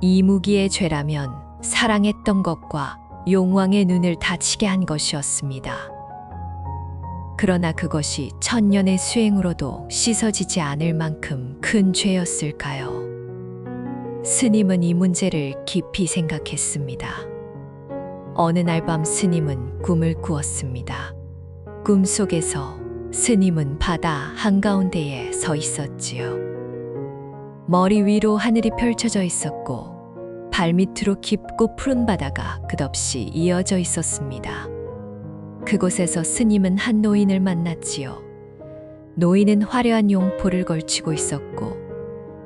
이무기의 죄라면 사랑했던 것과 용왕의 눈을 다치게 한 것이었습니다. 그러나 그것이 천년의 수행으로도 씻어지지 않을 만큼 큰 죄였을까요? 스님은 이 문제를 깊이 생각했습니다. 어느 날 밤 스님은 꿈을 꾸었습니다. 꿈속에서 스님은 바다 한가운데에 서 있었지요. 머리 위로 하늘이 펼쳐져 있었고 발밑으로 깊고 푸른 바다가 끝없이 이어져 있었습니다. 그곳에서 스님은 한 노인을 만났지요. 노인은 화려한 용포를 걸치고 있었고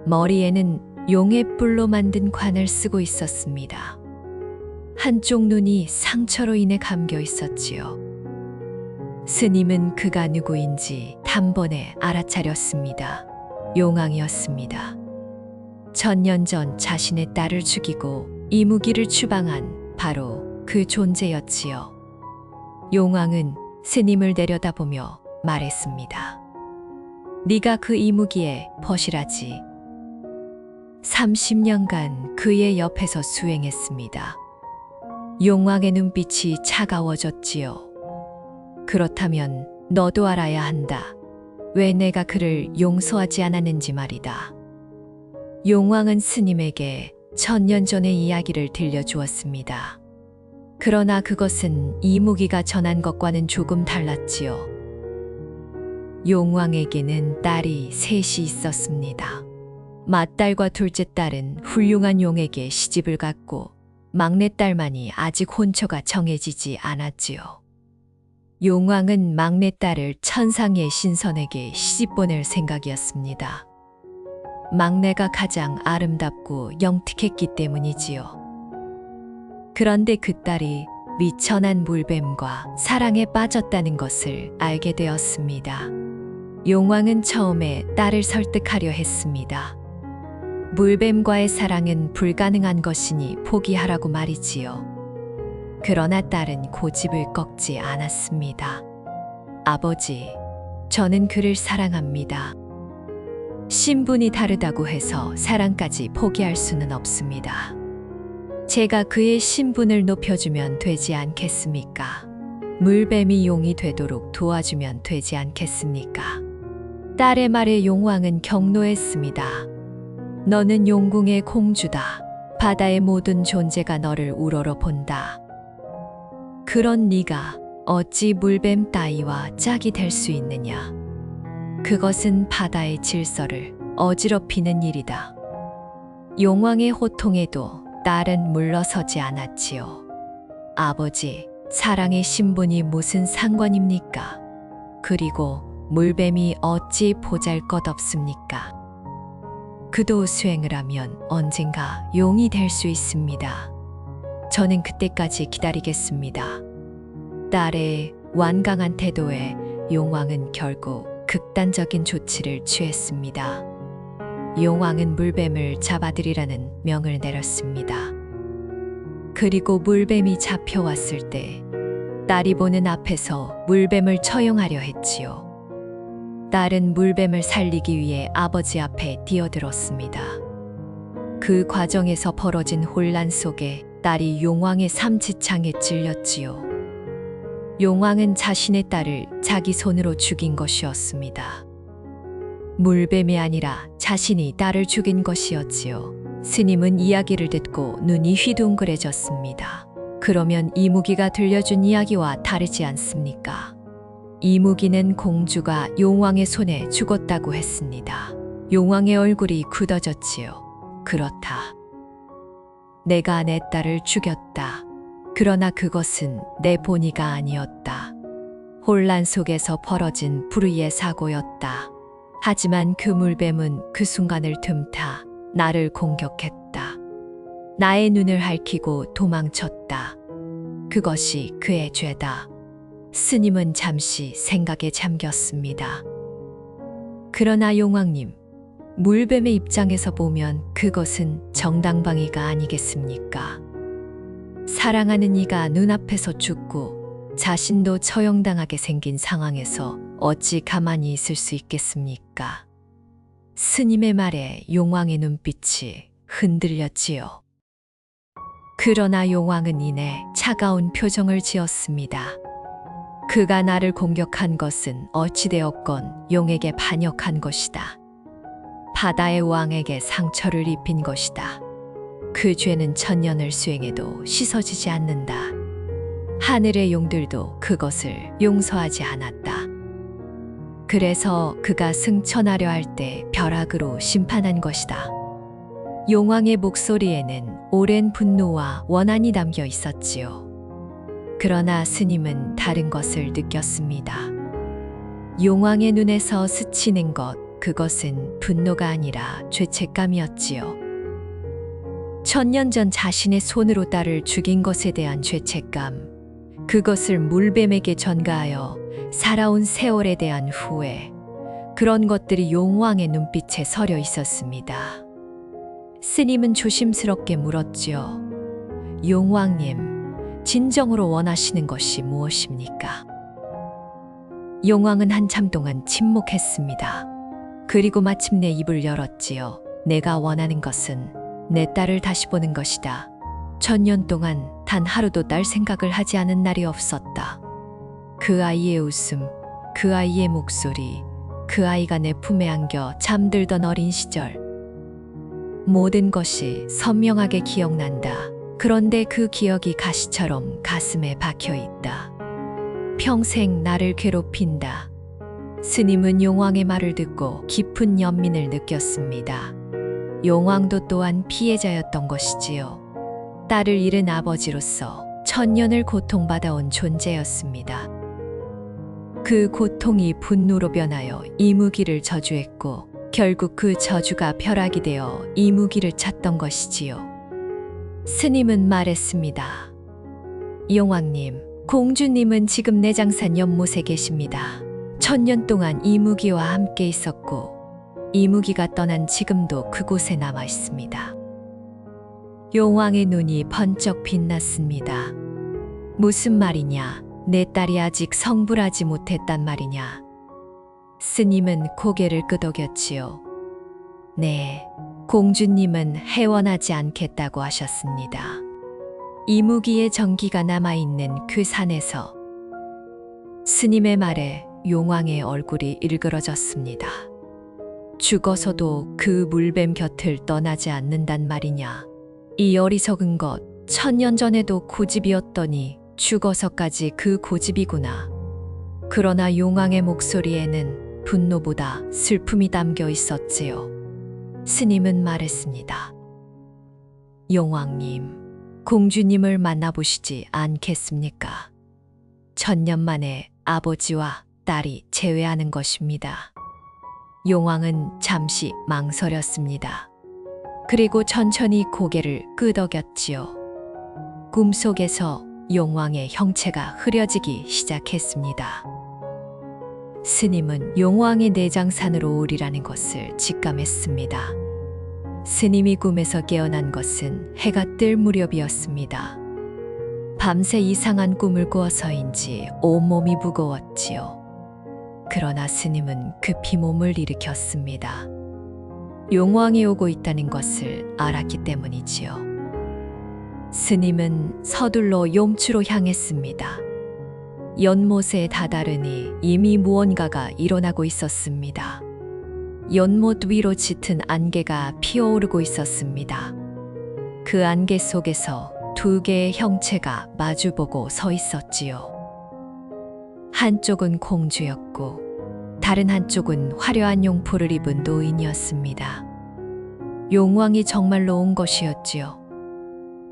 머리에는 용의 뿔로 만든 관을 쓰고 있었습니다. 한쪽 눈이 상처로 인해 감겨 있었지요. 스님은 그가 누구인지 단번에 알아차렸습니다. 용왕이었습니다. 천년 전 자신의 딸을 죽이고 이무기를 추방한 바로 그 존재였지요. 용왕은 스님을 내려다보며 말했습니다. 네가 그 이무기의 벗이라지. 30년간 그의 옆에서 수행했습니다. 용왕의 눈빛이 차가워졌지요. 그렇다면 너도 알아야 한다. 왜 내가 그를 용서하지 않았는지 말이다. 용왕은 스님에게 천년 전의 이야기를 들려주었습니다. 그러나 그것은 이무기가 전한 것과는 조금 달랐지요. 용왕에게는 딸이 셋이 있었습니다. 맏딸과 둘째 딸은 훌륭한 용에게 시집을 갔고 막내딸만이 아직 혼처가 정해지지 않았지요. 용왕은 막내딸을 천상의 신선에게 시집 보낼 생각이었습니다. 막내가 가장 아름답고 영특했기 때문이지요. 그런데 그 딸이 미천한 물뱀과 사랑에 빠졌다는 것을 알게 되었습니다. 용왕은 처음에 딸을 설득하려 했습니다. 물뱀과의 사랑은 불가능한 것이니 포기하라고 말이지요. 그러나 딸은 고집을 꺾지 않았습니다. 아버지, 저는 그를 사랑합니다. 신분이 다르다고 해서 사랑까지 포기할 수는 없습니다. 제가 그의 신분을 높여주면 되지 않겠습니까? 물뱀이 용이 되도록 도와주면 되지 않겠습니까? 딸의 말에 용왕은 경노했습니다. 너는 용궁의 공주다. 바다의 모든 존재가 너를 우러러 본다. 그런 네가 어찌 물뱀 따위와 짝이 될 수 있느냐? 그것은 바다의 질서를 어지럽히는 일이다. 용왕의 호통에도 딸은 물러서지 않았지요. 아버지, 사랑의 신분이 무슨 상관입니까? 그리고 물뱀이 어찌 보잘것없습니까? 그도 수행을 하면 언젠가 용이 될 수 있습니다. 저는 그때까지 기다리겠습니다. 딸의 완강한 태도에 용왕은 결국 극단적인 조치를 취했습니다. 용왕은 물뱀을 잡아들이라는 명을 내렸습니다. 그리고 물뱀이 잡혀왔을 때 딸이 보는 앞에서 물뱀을 처형하려 했지요. 딸은 물뱀을 살리기 위해 아버지 앞에 뛰어들었습니다. 그 과정에서 벌어진 혼란 속에 딸이 용왕의 삼지창에 찔렸지요. 용왕은 자신의 딸을 자기 손으로 죽인 것이었습니다. 물뱀이 아니라 자신이 딸을 죽인 것이었지요. 스님은 이야기를 듣고 눈이 휘둥그레졌습니다. 그러면 이무기가 들려준 이야기와 다르지 않습니까? 이무기는 공주가 용왕의 손에 죽었다고 했습니다. 용왕의 얼굴이 굳어졌지요. 그렇다. 내가 내 딸을 죽였다. 그러나 그것은 내 본의가 아니었다. 혼란 속에서 벌어진 불의의 사고였다. 하지만 그 물뱀은 그 순간을 틈타 나를 공격했다. 나의 눈을 핥히고 도망쳤다. 그것이 그의 죄다. 스님은 잠시 생각에 잠겼습니다. 그러나 용왕님, 물뱀의 입장에서 보면 그것은 정당방위가 아니겠습니까? 사랑하는 이가 눈앞에서 죽고 자신도 처형당하게 생긴 상황에서 어찌 가만히 있을 수 있겠습니까? 스님의 말에 용왕의 눈빛이 흔들렸지요. 그러나 용왕은 이내 차가운 표정을 지었습니다. 그가 나를 공격한 것은 어찌되었건 용에게 반역한 것이다. 바다의 왕에게 상처를 입힌 것이다. 그 죄는 천년을 수행해도 씻어지지 않는다. 하늘의 용들도 그것을 용서하지 않았다. 그래서 그가 승천하려 할 때 벼락으로 심판한 것이다. 용왕의 목소리에는 오랜 분노와 원한이 담겨 있었지요. 그러나 스님은 다른 것을 느꼈습니다. 용왕의 눈에서 스치는 것, 그것은 분노가 아니라 죄책감이었지요. 천년 전 자신의 손으로 딸을 죽인 것에 대한 죄책감, 그것을 물뱀에게 전가하여 살아온 세월에 대한 후회, 그런 것들이 용왕의 눈빛에 서려 있었습니다. 스님은 조심스럽게 물었지요. 용왕님, 진정으로 원하시는 것이 무엇입니까? 용왕은 한참 동안 침묵했습니다. 그리고 마침내 입을 열었지요. 내가 원하는 것은 내 딸을 다시 보는 것이다. 천년 동안 단 하루도 딸 생각을 하지 않은 날이 없었다. 그 아이의 웃음, 그 아이의 목소리, 그 아이가 내 품에 안겨 잠들던 어린 시절. 모든 것이 선명하게 기억난다. 그런데 그 기억이 가시처럼 가슴에 박혀 있다. 평생 나를 괴롭힌다. 스님은 용왕의 말을 듣고 깊은 연민을 느꼈습니다. 용왕도 또한 피해자였던 것이지요. 딸을 잃은 아버지로서 천년을 고통받아온 존재였습니다. 그 고통이 분노로 변하여 이무기를 저주했고 결국 그 저주가 벼락이 되어 이무기를 찾던 것이지요. 스님은 말했습니다. 용왕님, 공주님은 지금 내장산 연못에 계십니다. 천년 동안 이무기와 함께 있었고 이무기가 떠난 지금도 그곳에 남아 있습니다. 용왕의 눈이 번쩍 빛났습니다. 무슨 말이냐? 내 딸이 아직 성불하지 못했단 말이냐? 스님은 고개를 끄덕였지요. 네, 공주님은 해원하지 않겠다고 하셨습니다. 이무기의 정기가 남아있는 그 산에서. 스님의 말에 용왕의 얼굴이 일그러졌습니다. 죽어서도 그 물뱀 곁을 떠나지 않는단 말이냐. 이 어리석은 것, 천년 전에도 고집이었더니 죽어서까지 그 고집이구나. 그러나 용왕의 목소리에는 분노보다 슬픔이 담겨 있었지요. 스님은 말했습니다. 용왕님, 공주님을 만나보시지 않겠습니까? 천년 만에 아버지와 딸이 재회하는 것입니다. 용왕은 잠시 망설였습니다. 그리고 천천히 고개를 끄덕였지요. 꿈속에서 용왕의 형체가 흐려지기 시작했습니다. 스님은 용왕의 내장산으로 오리라는 것을 직감했습니다. 스님이 꿈에서 깨어난 것은 해가 뜰 무렵이었습니다. 밤새 이상한 꿈을 꾸어서인지 온몸이 무거웠지요. 그러나 스님은 급히 몸을 일으켰습니다. 용왕이 오고 있다는 것을 알았기 때문이지요. 스님은 서둘러 용추로 향했습니다. 연못에 다다르니 이미 무언가가 일어나고 있었습니다. 연못 위로 짙은 안개가 피어오르고 있었습니다. 그 안개 속에서 두 개의 형체가 마주보고 서 있었지요. 한쪽은 공주였고 다른 한쪽은 화려한 용포를 입은 노인이었습니다. 용왕이 정말로 온 것이었지요.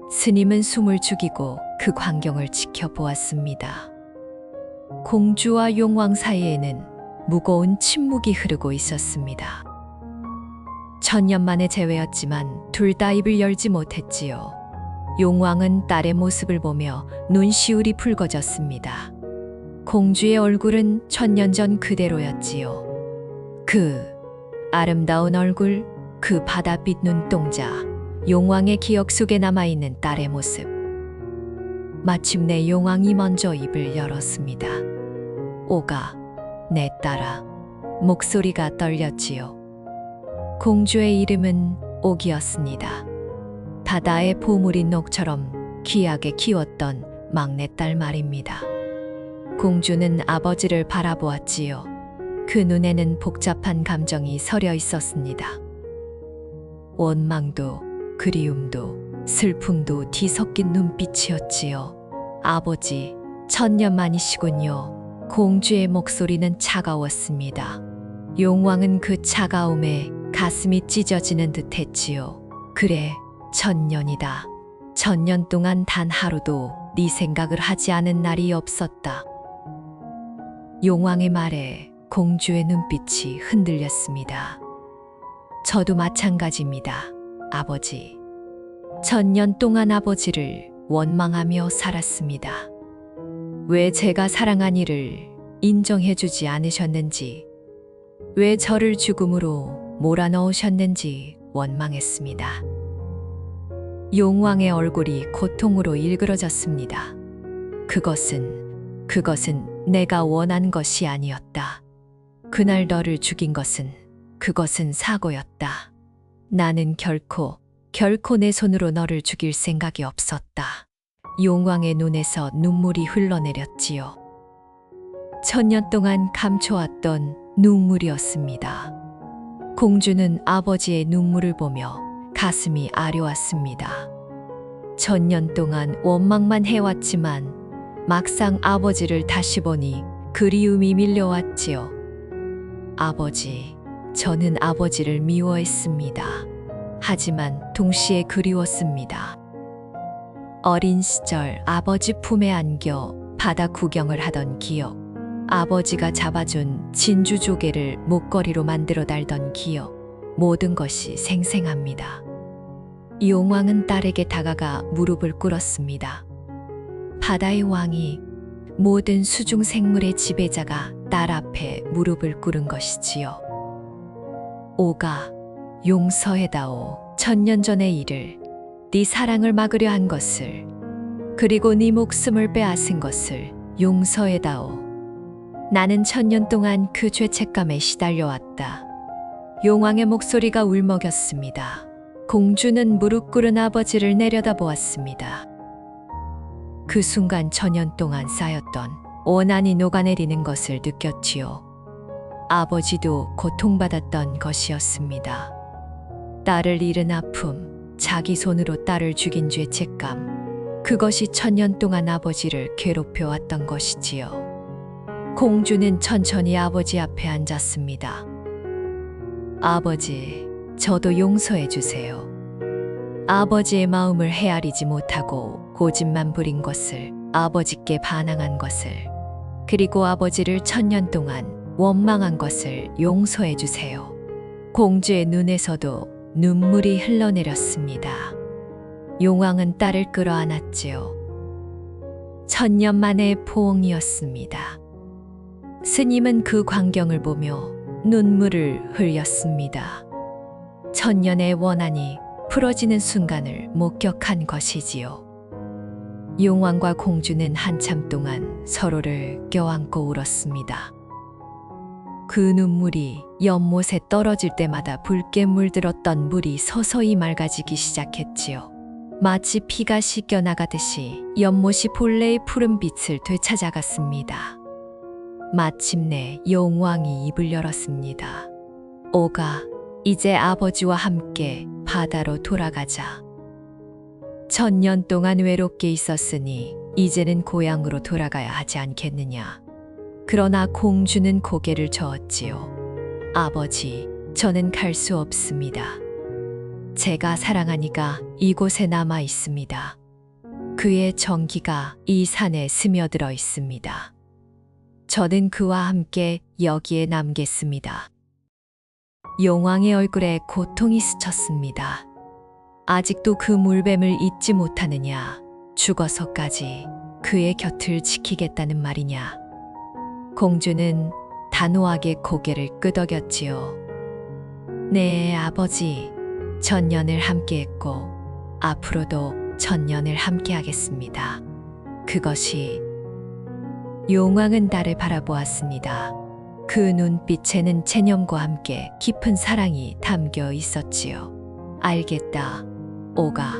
스님은 숨을 죽이고 그 광경을 지켜보았습니다. 공주와 용왕 사이에는 무거운 침묵이 흐르고 있었습니다. 천년 만의 재회였지만 둘 다 입을 열지 못했지요. 용왕은 딸의 모습을 보며 눈시울이 붉어졌습니다. 공주의 얼굴은 천년 전 그대로였지요. 그 아름다운 얼굴, 그 바다빛 눈동자, 용왕의 기억 속에 남아있는 딸의 모습. 마침내 용왕이 먼저 입을 열었습니다. 오가, 내 딸아. 목소리가 떨렸지요. 공주의 이름은 옥이었습니다. 바다의 보물인 옥처럼 귀하게 키웠던 막내딸 말입니다. 공주는 아버지를 바라보았지요. 그 눈에는 복잡한 감정이 서려 있었습니다. 원망도, 그리움도, 슬픔도 뒤섞인 눈빛이었지요. 아버지, 천년 만이시군요. 공주의 목소리는 차가웠습니다. 용왕은 그 차가움에 가슴이 찢어지는 듯 했지요. 그래, 천년이다. 천년 동안 단 하루도 네 생각을 하지 않은 날이 없었다. 용왕의 말에 공주의 눈빛이 흔들렸습니다. 저도 마찬가지입니다, 아버지. 천년 동안 아버지를 원망하며 살았습니다. 왜 제가 사랑한 이를 인정해주지 않으셨는지, 왜 저를 죽음으로 몰아넣으셨는지 원망했습니다. 용왕의 얼굴이 고통으로 일그러졌습니다. 그것은 내가 원한 것이 아니었다. 그날 너를 죽인 그것은 사고였다. 나는 결코 내 손으로 너를 죽일 생각이 없었다. 용왕의 눈에서 눈물이 흘러내렸지요. 천년 동안 감춰왔던 눈물이었습니다. 공주는 아버지의 눈물을 보며 가슴이 아려왔습니다. 1000년 동안 원망만 해왔지만 막상 아버지를 다시 보니 그리움이 밀려왔지요. 아버지, 저는 아버지를 미워했습니다. 하지만 동시에 그리웠습니다. 어린 시절 아버지 품에 안겨 바다 구경을 하던 기억, 아버지가 잡아준 진주 조개를 목걸이로 만들어 달던 기억, 모든 것이 생생합니다. 용왕은 딸에게 다가가 무릎을 꿇었습니다. 바다의 왕이, 모든 수중 생물의 지배자가 딸 앞에 무릎을 꿇은 것이지요. 오가, 용서해다오. 1000년 전의 일을, 네 사랑을 막으려 한 것을, 그리고 네 목숨을 빼앗은 것을 용서해다오. 나는 1000년 동안 그 죄책감에 시달려왔다. 용왕의 목소리가 울먹였습니다. 공주는 무릎 꿇은 아버지를 내려다보았습니다. 그 순간 1000년 동안 쌓였던 원한이 녹아내리는 것을 느꼈지요. 아버지도 고통받았던 것이었습니다. 딸을 잃은 아픔, 자기 손으로 딸을 죽인 죄책감, 그것이 1000년 동안 아버지를 괴롭혀왔던 것이지요. 공주는 천천히 아버지 앞에 앉았습니다. 아버지, 저도 용서해 주세요. 아버지의 마음을 헤아리지 못하고 고집만 부린 것을, 아버지께 반항한 것을, 그리고 아버지를 1000년 동안 원망한 것을 용서해 주세요. 공주의 눈에서도 눈물이 흘러내렸습니다. 용왕은 딸을 끌어안았지요. 1000년 만의 포옹이었습니다. 스님은 그 광경을 보며 눈물을 흘렸습니다. 1000년의 원한이 풀어지는 순간을 목격한 것이지요. 용왕과 공주는 한참 동안 서로를 껴안고 울었습니다. 그 눈물이 연못에 떨어질 때마다 붉게 물들었던 물이 서서히 맑아지기 시작했지요. 마치 피가 씻겨나가듯이 연못이 본래의 푸른 빛을 되찾아갔습니다. 마침내 용왕이 입을 열었습니다. 오가, 이제 아버지와 함께 바다로 돌아가자. 1000년 동안 외롭게 있었으니 이제는 고향으로 돌아가야 하지 않겠느냐. 그러나 공주는 고개를 저었지요. 아버지, 저는 갈 수 없습니다. 제가 사랑한 이가 이곳에 남아 있습니다. 그의 정기가 이 산에 스며들어 있습니다. 저는 그와 함께 여기에 남겠습니다. 용왕의 얼굴에 고통이 스쳤습니다. 아직도 그 물뱀을 잊지 못하느냐, 죽어서까지 그의 곁을 지키겠다는 말이냐. 공주는 단호하게 고개를 끄덕였지요. 네, 아버지, 1000년을 함께했고 앞으로도 1000년을 함께하겠습니다. 그것이. 용왕은 딸을 바라보았습니다. 그 눈빛에는 체념과 함께 깊은 사랑이 담겨 있었지요. 알겠다, 오가.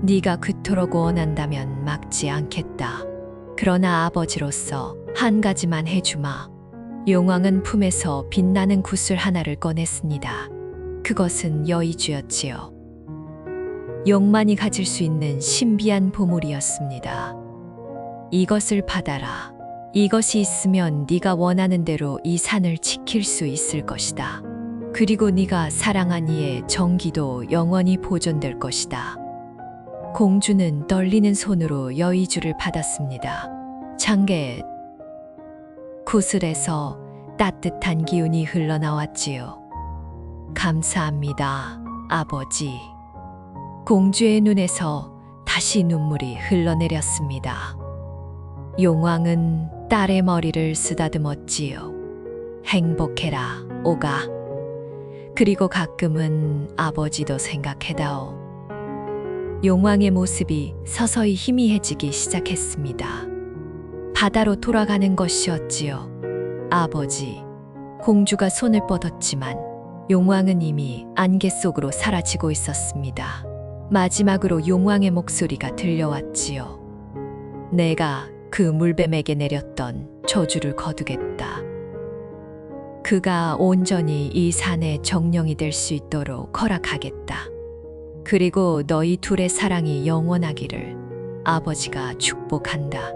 네가 그토록 원한다면 막지 않겠다. 그러나 아버지로서 한 가지만 해주마. 용왕은 품에서 빛나는 구슬 하나를 꺼냈습니다. 그것은 여의주였지요. 용만이 가질 수 있는 신비한 보물이었습니다. 이것을 받아라. 이것이 있으면 네가 원하는 대로 이 산을 지킬 수 있을 것이다. 그리고 네가 사랑한 이의 정기도 영원히 보존될 것이다. 공주는 떨리는 손으로 여의주를 받았습니다. 장계 구슬에서 따뜻한 기운이 흘러나왔지요. 감사합니다, 아버지. 공주의 눈에서 다시 눈물이 흘러내렸습니다. 용왕은 딸의 머리를 쓰다듬었지요. 행복해라, 오가. 그리고 가끔은 아버지도 생각해다오. 용왕의 모습이 서서히 희미해지기 시작했습니다. 바다로 돌아가는 것이었지요. 아버지. 공주가 손을 뻗었지만 용왕은 이미 안개 속으로 사라지고 있었습니다. 마지막으로 용왕의 목소리가 들려왔지요. 내가 그 물뱀에게 내렸던 저주를 거두겠다. 그가 온전히 이 산의 정령이 될 수 있도록 허락하겠다. 그리고 너희 둘의 사랑이 영원하기를 아버지가 축복한다.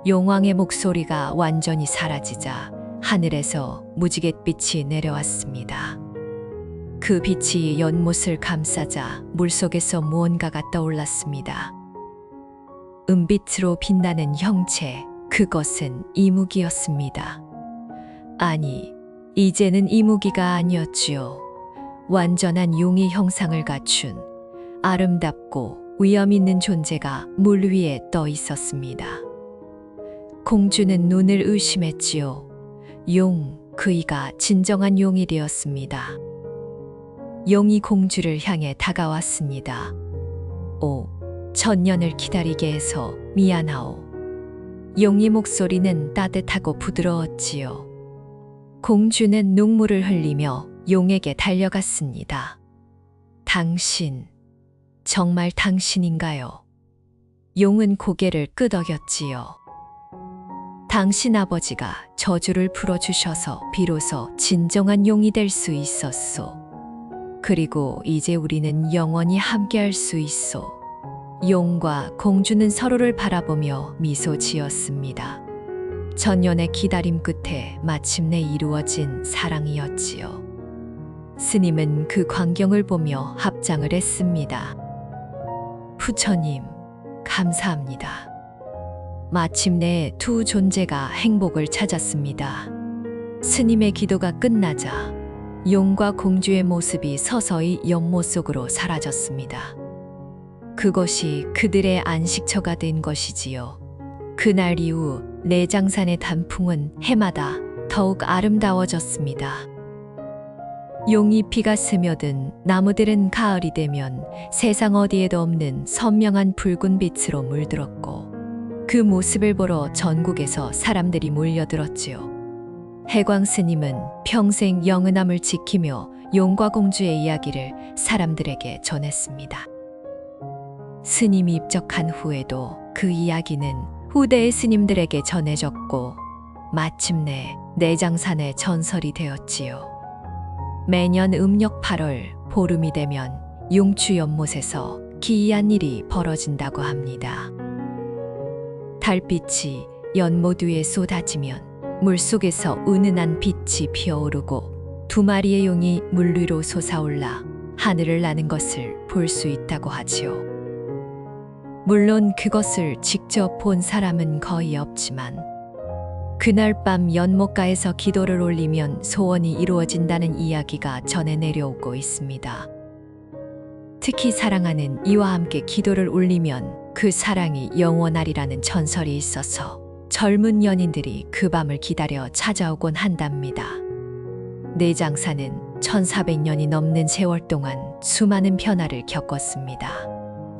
용왕의 목소리가 완전히 사라지자 하늘에서 무지갯빛이 내려왔습니다. 그 빛이 연못을 감싸자 물속에서 무언가가 떠올랐습니다. 은빛으로 빛나는 형체, 그것은 이무기였습니다. 아니, 이제는 이무기가 아니었지요. 완전한 용의 형상을 갖춘 아름답고 위험 있는 존재가 물 위에 떠 있었습니다. 공주는 눈을 의심했지요. 용, 그이가 진정한 용이 되었습니다. 용이 공주를 향해 다가왔습니다. 오, 천년을 기다리게 해서 미안하오. 용의 목소리는 따뜻하고 부드러웠지요. 공주는 눈물을 흘리며 용에게 달려갔습니다. 당신, 정말 당신인가요? 용은 고개를 끄덕였지요. 당신 아버지가 저주를 풀어주셔서 비로소 진정한 용이 될 수 있었소. 그리고 이제 우리는 영원히 함께할 수 있소. 용과 공주는 서로를 바라보며 미소 지었습니다. 천년의 기다림 끝에 마침내 이루어진 사랑이었지요. 스님은 그 광경을 보며 합장을 했습니다. 부처님, 감사합니다. 마침내 두 존재가 행복을 찾았습니다. 스님의 기도가 끝나자 용과 공주의 모습이 서서히 연못 속으로 사라졌습니다. 그것이 그들의 안식처가 된 것이지요. 그날 이후 내장산의 단풍은 해마다 더욱 아름다워졌습니다. 용이 피가 스며든 나무들은 가을이 되면 세상 어디에도 없는 선명한 붉은 빛으로 물들었고 그 모습을 보러 전국에서 사람들이 몰려들었지요. 해광 스님은 평생 영은함을 지키며 용과 공주의 이야기를 사람들에게 전했습니다. 스님이 입적한 후에도 그 이야기는 후대의 스님들에게 전해졌고 마침내 내장산의 전설이 되었지요. 매년 음력 8월 보름이 되면 용추 연못에서 기이한 일이 벌어진다고 합니다. 달빛이 연못 위에 쏟아지면 물속에서 은은한 빛이 피어오르고 두 마리의 용이 물 위로 솟아올라 하늘을 나는 것을 볼 수 있다고 하지요. 물론 그것을 직접 본 사람은 거의 없지만 그날 밤 연못가에서 기도를 올리면 소원이 이루어진다는 이야기가 전해 내려오고 있습니다. 특히 사랑하는 이와 함께 기도를 올리면 그 사랑이 영원하리라는 전설이 있어서 젊은 연인들이 그 밤을 기다려 찾아오곤 한답니다. 내장산은 1400년이 넘는 세월 동안 수많은 변화를 겪었습니다.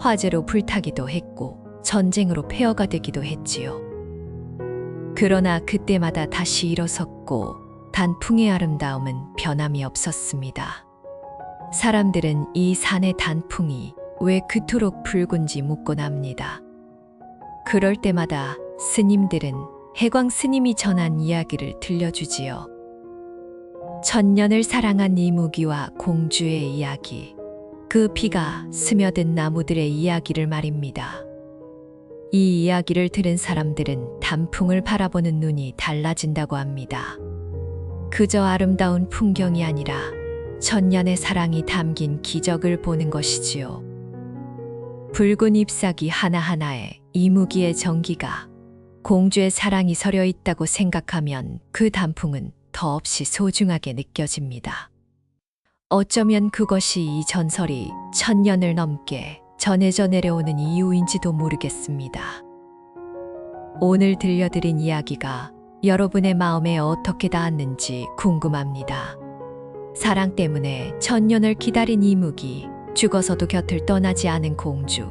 화재로 불타기도 했고 전쟁으로 폐허가 되기도 했지요. 그러나 그때마다 다시 일어섰고 단풍의 아름다움은 변함이 없었습니다. 사람들은 이 산의 단풍이 왜 그토록 붉은지 묻곤 합니다. 그럴 때마다 스님들은 해광 스님이 전한 이야기를 들려주지요. 천년을 사랑한 이무기와 공주의 이야기, 그 피가 스며든 나무들의 이야기를 말입니다. 이 이야기를 들은 사람들은 단풍을 바라보는 눈이 달라진다고 합니다. 그저 아름다운 풍경이 아니라 천년의 사랑이 담긴 기적을 보는 것이지요. 붉은 잎사귀 하나하나에 이무기의 정기가 공주의 사랑이 서려 있다고 생각하면 그 단풍은 더없이 소중하게 느껴집니다. 어쩌면 그것이 이 전설이 1000년을 넘게 전해져 내려오는 이유인지도 모르겠습니다. 오늘 들려드린 이야기가 여러분의 마음에 어떻게 닿았는지 궁금합니다. 사랑 때문에 1000년을 기다린 이무기, 죽어서도 곁을 떠나지 않은 공주,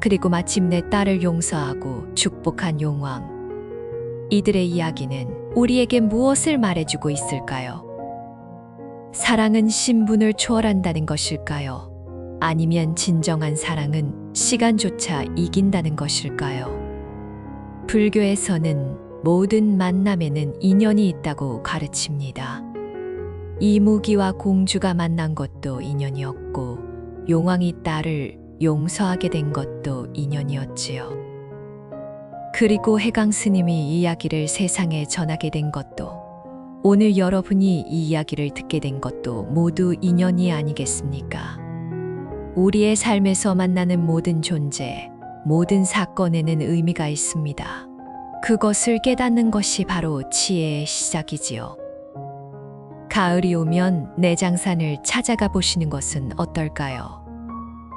그리고 마침내 딸을 용서하고 축복한 용왕. 이들의 이야기는 우리에게 무엇을 말해주고 있을까요? 사랑은 신분을 초월한다는 것일까요? 아니면 진정한 사랑은 시간조차 이긴다는 것일까요? 불교에서는 모든 만남에는 인연이 있다고 가르칩니다. 이무기와 공주가 만난 것도 인연이었고 용왕이 딸을 용서하게 된 것도 인연이었지요. 그리고 해강 스님이 이 이야기를 세상에 전하게 된 것도, 오늘 여러분이 이 이야기를 듣게 된 것도 모두 인연이 아니겠습니까? 우리의 삶에서 만나는 모든 존재, 모든 사건에는 의미가 있습니다. 그것을 깨닫는 것이 바로 지혜의 시작이지요. 가을이 오면 내장산을 찾아가 보시는 것은 어떨까요?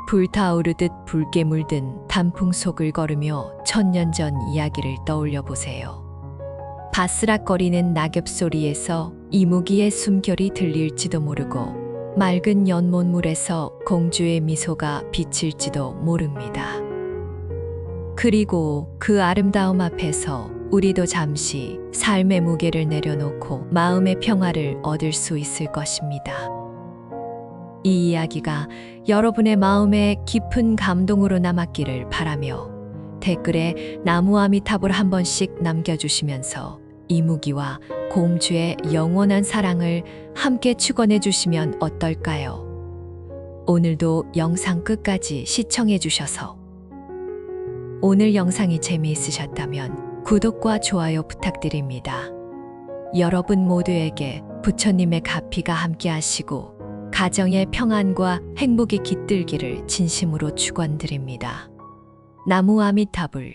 불타오르듯 붉게 물든 단풍 속을 걸으며 천년 전 이야기를 떠올려 보세요. 바스락거리는 낙엽 소리에서 이무기의 숨결이 들릴지도 모르고 맑은 연못물에서 공주의 미소가 비칠지도 모릅니다. 그리고 그 아름다움 앞에서 우리도 잠시 삶의 무게를 내려놓고 마음의 평화를 얻을 수 있을 것입니다. 이 이야기가 여러분의 마음에 깊은 감동으로 남았기를 바라며 댓글에 나무아미탑을 한 번씩 남겨주시면서 이무기와 공주의 영원한 사랑을 함께 축원해 주시면 어떨까요? 오늘도 영상 끝까지 시청해 주셔서 오늘 영상이 재미있으셨다면 구독과 좋아요 부탁드립니다. 여러분 모두에게 부처님의 가피가 함께 하시고 가정의 평안과 행복이 깃들기를 진심으로 축원드립니다. 나무아미타불